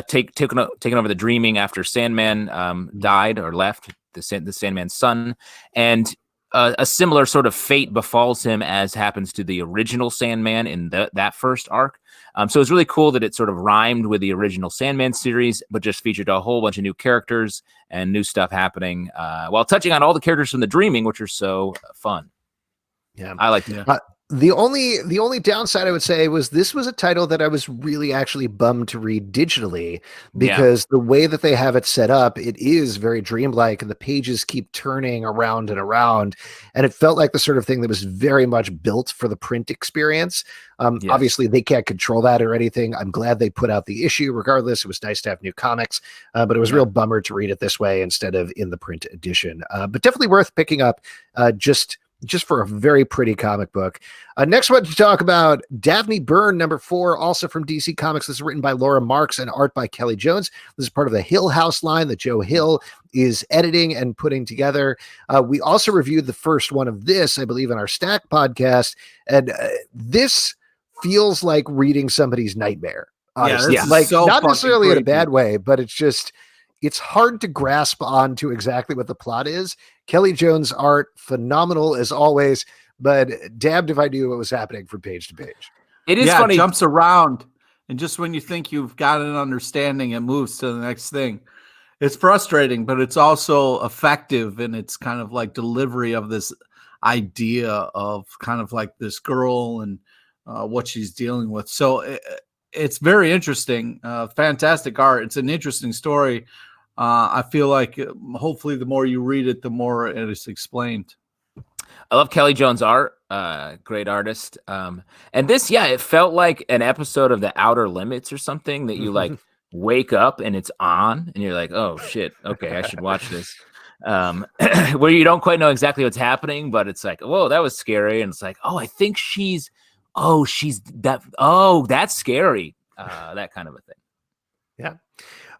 Speaker 1: taken over the Dreaming after Sandman died or left, the Sandman's son, and a similar sort of fate befalls him as happens to the original Sandman in that first arc. So it's really cool that it sort of rhymed with the original Sandman series, but just featured a whole bunch of new characters and new stuff happening while touching on all the characters from the Dreaming, which are so fun.
Speaker 3: Yeah,
Speaker 1: I like it.
Speaker 3: The only downside I would say was this was a title that I was really actually bummed to read digitally because the way that they have it set up, it is very dreamlike and the pages keep turning around and around. And it felt like the sort of thing that was very much built for the print experience. Obviously they can't control that or anything. I'm glad they put out the issue. Regardless, it was nice to have new comics, but it was a real bummer to read it this way instead of in the print edition. But definitely worth picking up just for a very pretty comic book. Next one to talk about, Daphne Byrne, number 4, also from DC Comics. This is written by Laura Marks and art by Kelly Jones. This is part of the Hill House line that Joe Hill is editing and putting together. We also reviewed the first one of this, I believe, in our Stack podcast. And this feels like reading somebody's nightmare. Honestly.
Speaker 2: Yeah,
Speaker 3: like
Speaker 2: so
Speaker 3: not necessarily in a
Speaker 2: creepy.
Speaker 3: bad way, but it's hard to grasp on to exactly what the plot is. Kelly Jones' art, phenomenal as always, but damned if I knew what was happening from page to page.
Speaker 1: It is funny.
Speaker 2: It jumps around, and just when you think you've got an understanding, it moves to the next thing. It's frustrating, but it's also effective in its kind of like delivery of this idea of kind of like this girl and what she's dealing with. So it's very interesting. Fantastic art. It's an interesting story. I feel like hopefully the more you read it, the more it is explained.
Speaker 1: I love Kelly Jones' art. Great artist. And this, it felt like an episode of The Outer Limits or something that you like wake up and it's on and you're like, oh shit, okay, I should watch this. Where you don't quite know exactly what's happening, but it's like, whoa, that was scary. And it's like, oh, I think that's scary. That kind of a thing.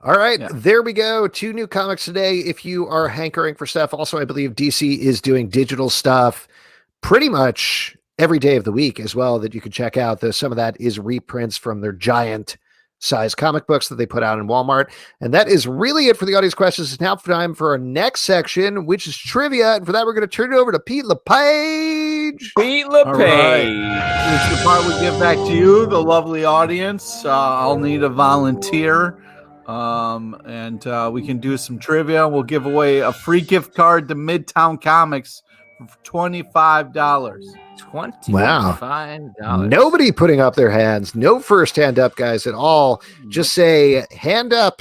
Speaker 3: All right,
Speaker 1: Yeah.
Speaker 3: there we go. 2 new comics today. If you are hankering for stuff, also, I believe DC is doing digital stuff pretty much every day of the week as well that you can check out. Though some of that is reprints from their giant size comic books that they put out in Walmart. And that is really it for the audience questions. It's now time for our next section, which is trivia. And for that, we're going to turn it over to Pete LePage.
Speaker 1: Pete
Speaker 2: All right.
Speaker 1: LePage.
Speaker 2: This is the part we give back to you, the lovely audience. I'll need a volunteer. And we can do some trivia. We'll give away a free gift card to Midtown Comics for $25.
Speaker 1: $25.
Speaker 3: Nobody putting up their hands. No first hand up, guys, at all. Just say hand up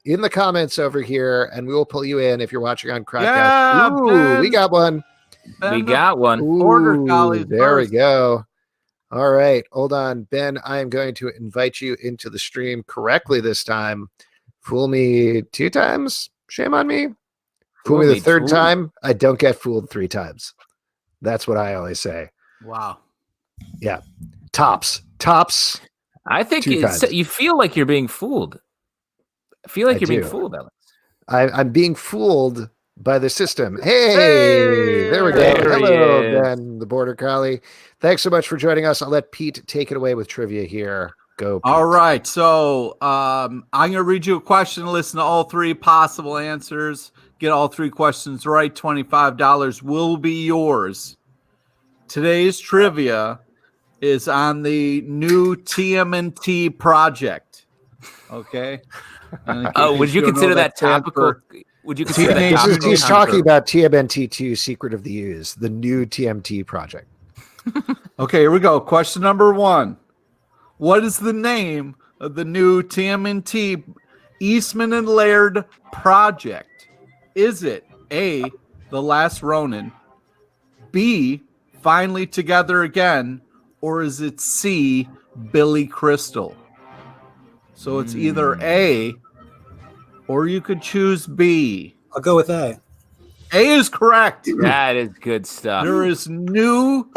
Speaker 3: in the comments over here, and we will pull you in if you're watching on Crowdcast.
Speaker 2: Yeah,
Speaker 3: Ooh,
Speaker 2: Ben.
Speaker 3: we got one.
Speaker 1: We got one.
Speaker 2: Order
Speaker 3: Ooh,
Speaker 2: collies
Speaker 3: there
Speaker 2: first.
Speaker 3: we go. All right, hold on, Ben. I am going to invite you into the stream correctly this time. Fool me 2 times, shame on me. Fool me the 3rd time, I don't get fooled 3 times. That's what I always say.
Speaker 2: Wow.
Speaker 3: Yeah, tops.
Speaker 1: I think
Speaker 3: 2 times.
Speaker 1: you feel like you're being fooled. I feel like
Speaker 3: I
Speaker 1: you're being
Speaker 3: do.
Speaker 1: fooled, Alex.
Speaker 3: I'm being fooled by the system. Hey, there we go.
Speaker 1: There he
Speaker 3: Hello,
Speaker 1: is.
Speaker 3: Ben, the Border Collie. Thanks so much for joining us. I'll let Pete take it away with trivia here. Go, Pete.
Speaker 2: All right. So I'm going to read you a question, listen to all 3 possible answers, get all 3 questions right. $25 will be yours. Today's trivia is on the new TMNT project. Okay.
Speaker 1: Oh, would you consider that topical? Would you consider that
Speaker 2: Teenage-
Speaker 1: topical?
Speaker 3: He's talking about TMNT2 Secret of the Ooze, the new TMT project.
Speaker 2: Okay, here we go. Question number 1. What is the name of the new TMNT Eastman and Laird project? Is it A, The Last Ronin, B, Finally Together Again, or is it C, Billy Crystal? So it's either A, or you could choose B.
Speaker 9: I'll go with A.
Speaker 2: A is correct.
Speaker 1: That is good stuff.
Speaker 2: There is new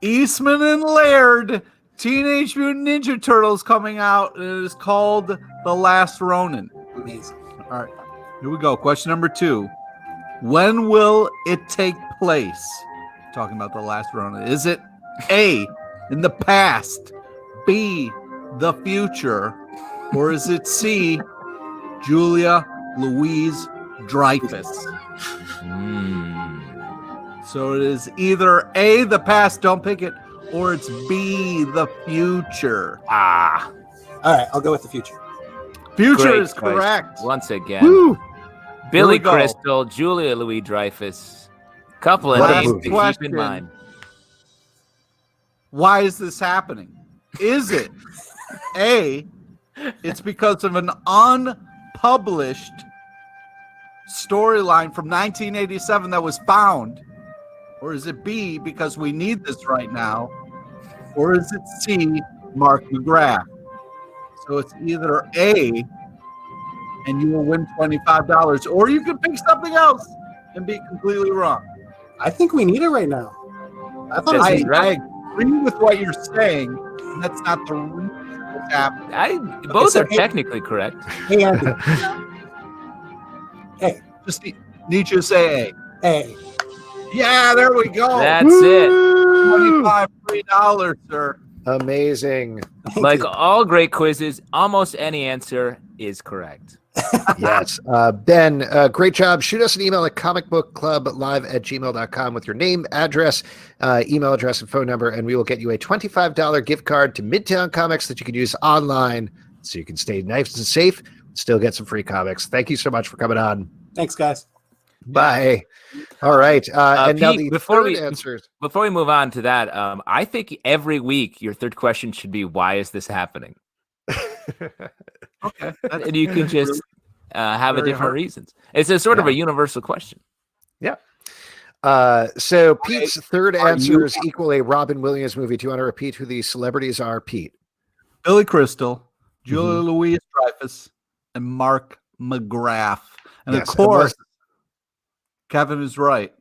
Speaker 2: Eastman and Laird Teenage Mutant Ninja Turtles coming out, and it is called The Last Ronin.
Speaker 9: Amazing.
Speaker 2: All right, here we go. Question number 2. When will it take place? Talking about The Last Ronin. Is it A, in the past, B, the future, or is it C, Julia Louise Dreyfus? So it is either A, the past, don't pick it, or it's B, the future.
Speaker 1: Ah,
Speaker 9: All right, I'll go with the future.
Speaker 2: Future
Speaker 1: great
Speaker 2: is
Speaker 1: choice.
Speaker 2: correct.
Speaker 1: Once again,
Speaker 2: Woo!
Speaker 1: Billy
Speaker 2: Here we go.
Speaker 1: Crystal, Julia Louis Dreyfus. Couple of
Speaker 3: What a
Speaker 1: names
Speaker 3: movie.
Speaker 1: to keep
Speaker 2: Question.
Speaker 1: in mind.
Speaker 2: Why is this happening? Is it A, it's because of an unpublished storyline from 1987 that was found? Or is it B, because we need this right now? Or is it C, Mark McGrath? So it's either A, and you will win $25, or you can pick something else and be completely wrong.
Speaker 9: I think we need it right now. I thought it was
Speaker 1: That's
Speaker 2: I agree with what you're saying, and that's not the reason it's happening.
Speaker 1: Both
Speaker 9: so
Speaker 1: are technically correct.
Speaker 9: Hey, Andy. Hey,
Speaker 2: Just need you to say A.
Speaker 9: hey.
Speaker 2: Yeah, there we go.
Speaker 1: That's it.
Speaker 2: $25 free dollars, sir.
Speaker 3: Amazing.
Speaker 1: Like all great quizzes, almost any answer is correct.
Speaker 3: Yes. Ben, great job. Shoot us an email at comicbookclublive@gmail.com with your name, address, email address, and phone number, and we will get you a $25 gift card to Midtown Comics that you can use online so you can stay nice and safe, still get some free comics. Thank you so much for coming on.
Speaker 9: Thanks, guys.
Speaker 3: Bye. All right. And now
Speaker 1: Pete,
Speaker 3: the third answers.
Speaker 1: Before we move on to that, I think every week your third question should be, why is this happening?
Speaker 2: Okay.
Speaker 1: And you can just have a
Speaker 2: Very
Speaker 1: different
Speaker 2: hard.
Speaker 1: reasons. It's a sort of a universal question.
Speaker 3: So Pete's third
Speaker 2: are
Speaker 3: answers equal a Robin Williams movie. Do you want to repeat who the celebrities are, Pete?
Speaker 2: Billy Crystal, Julia Louise Dreyfus, and Mark McGrath. And
Speaker 3: Yes,
Speaker 2: of course, Kevin is right.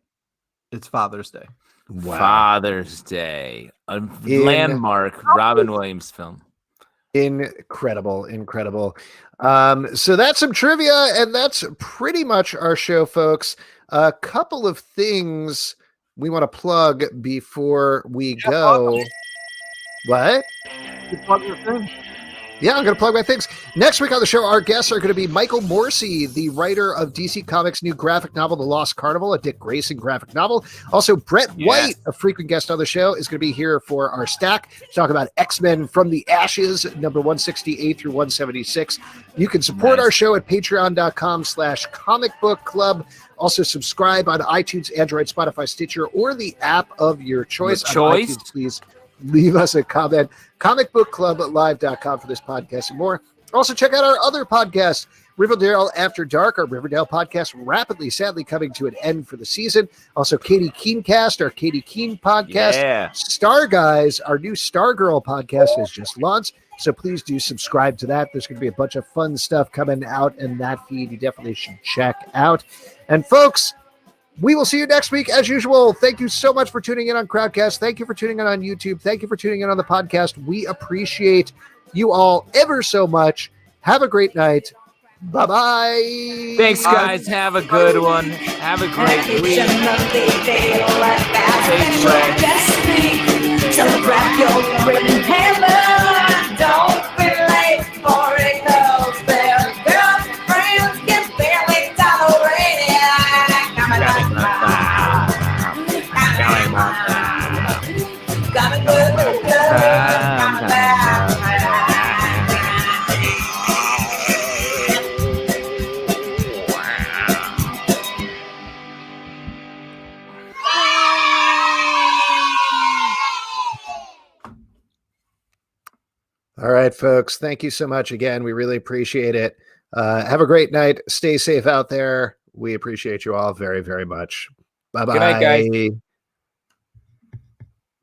Speaker 2: It's Father's Day.
Speaker 3: Wow.
Speaker 1: Father's Day, a landmark Robin Williams film.
Speaker 3: Incredible. So that's some trivia, and that's pretty much our show, folks. A couple of things we want to plug before we go. What?
Speaker 2: You plug your thing.
Speaker 3: Yeah, I'm going to plug my things. Next week on the show, our guests are going to be Michael Morsi, the writer of DC Comics' new graphic novel, The Lost Carnival, a Dick Grayson graphic novel. Also, Brett White, a frequent guest on the show, is going to be here for our stack to talk about X-Men From the Ashes, number 168 through 176. You can support our show at patreon.com/comicbookclub. Also, subscribe on iTunes, Android, Spotify, Stitcher, or the app of your choice. On iTunes, please leave us a comment. comicbookclublive.com for this podcast and more. Also, check out our other podcasts, Riverdale After Dark, our Riverdale podcast, rapidly, sadly coming to an end for the season. Also, Katie Keencast, our Katie Keen podcast.
Speaker 1: Yeah.
Speaker 3: Star Guys, our new Stargirl podcast has just launched, so please do subscribe to that. There's going to be a bunch of fun stuff coming out in that feed you definitely should check out. And folks, we will see you next week as usual. Thank you so much for tuning in on Crowdcast. Thank you for tuning in on YouTube. Thank you for tuning in on the podcast. We appreciate you all ever so much. Have a great night. Bye-bye.
Speaker 1: Thanks, guys. Have a good one. Have a great week.
Speaker 10: So grab your ribbon hammer. Don't be late for it, 'cause their girlfriends can barely tolerate it. Coming good.
Speaker 3: All right, folks. Thank you so much again. We really appreciate it. Have a great night. Stay safe out there. We appreciate you all very, very much. Bye-bye.
Speaker 1: Good night, guys.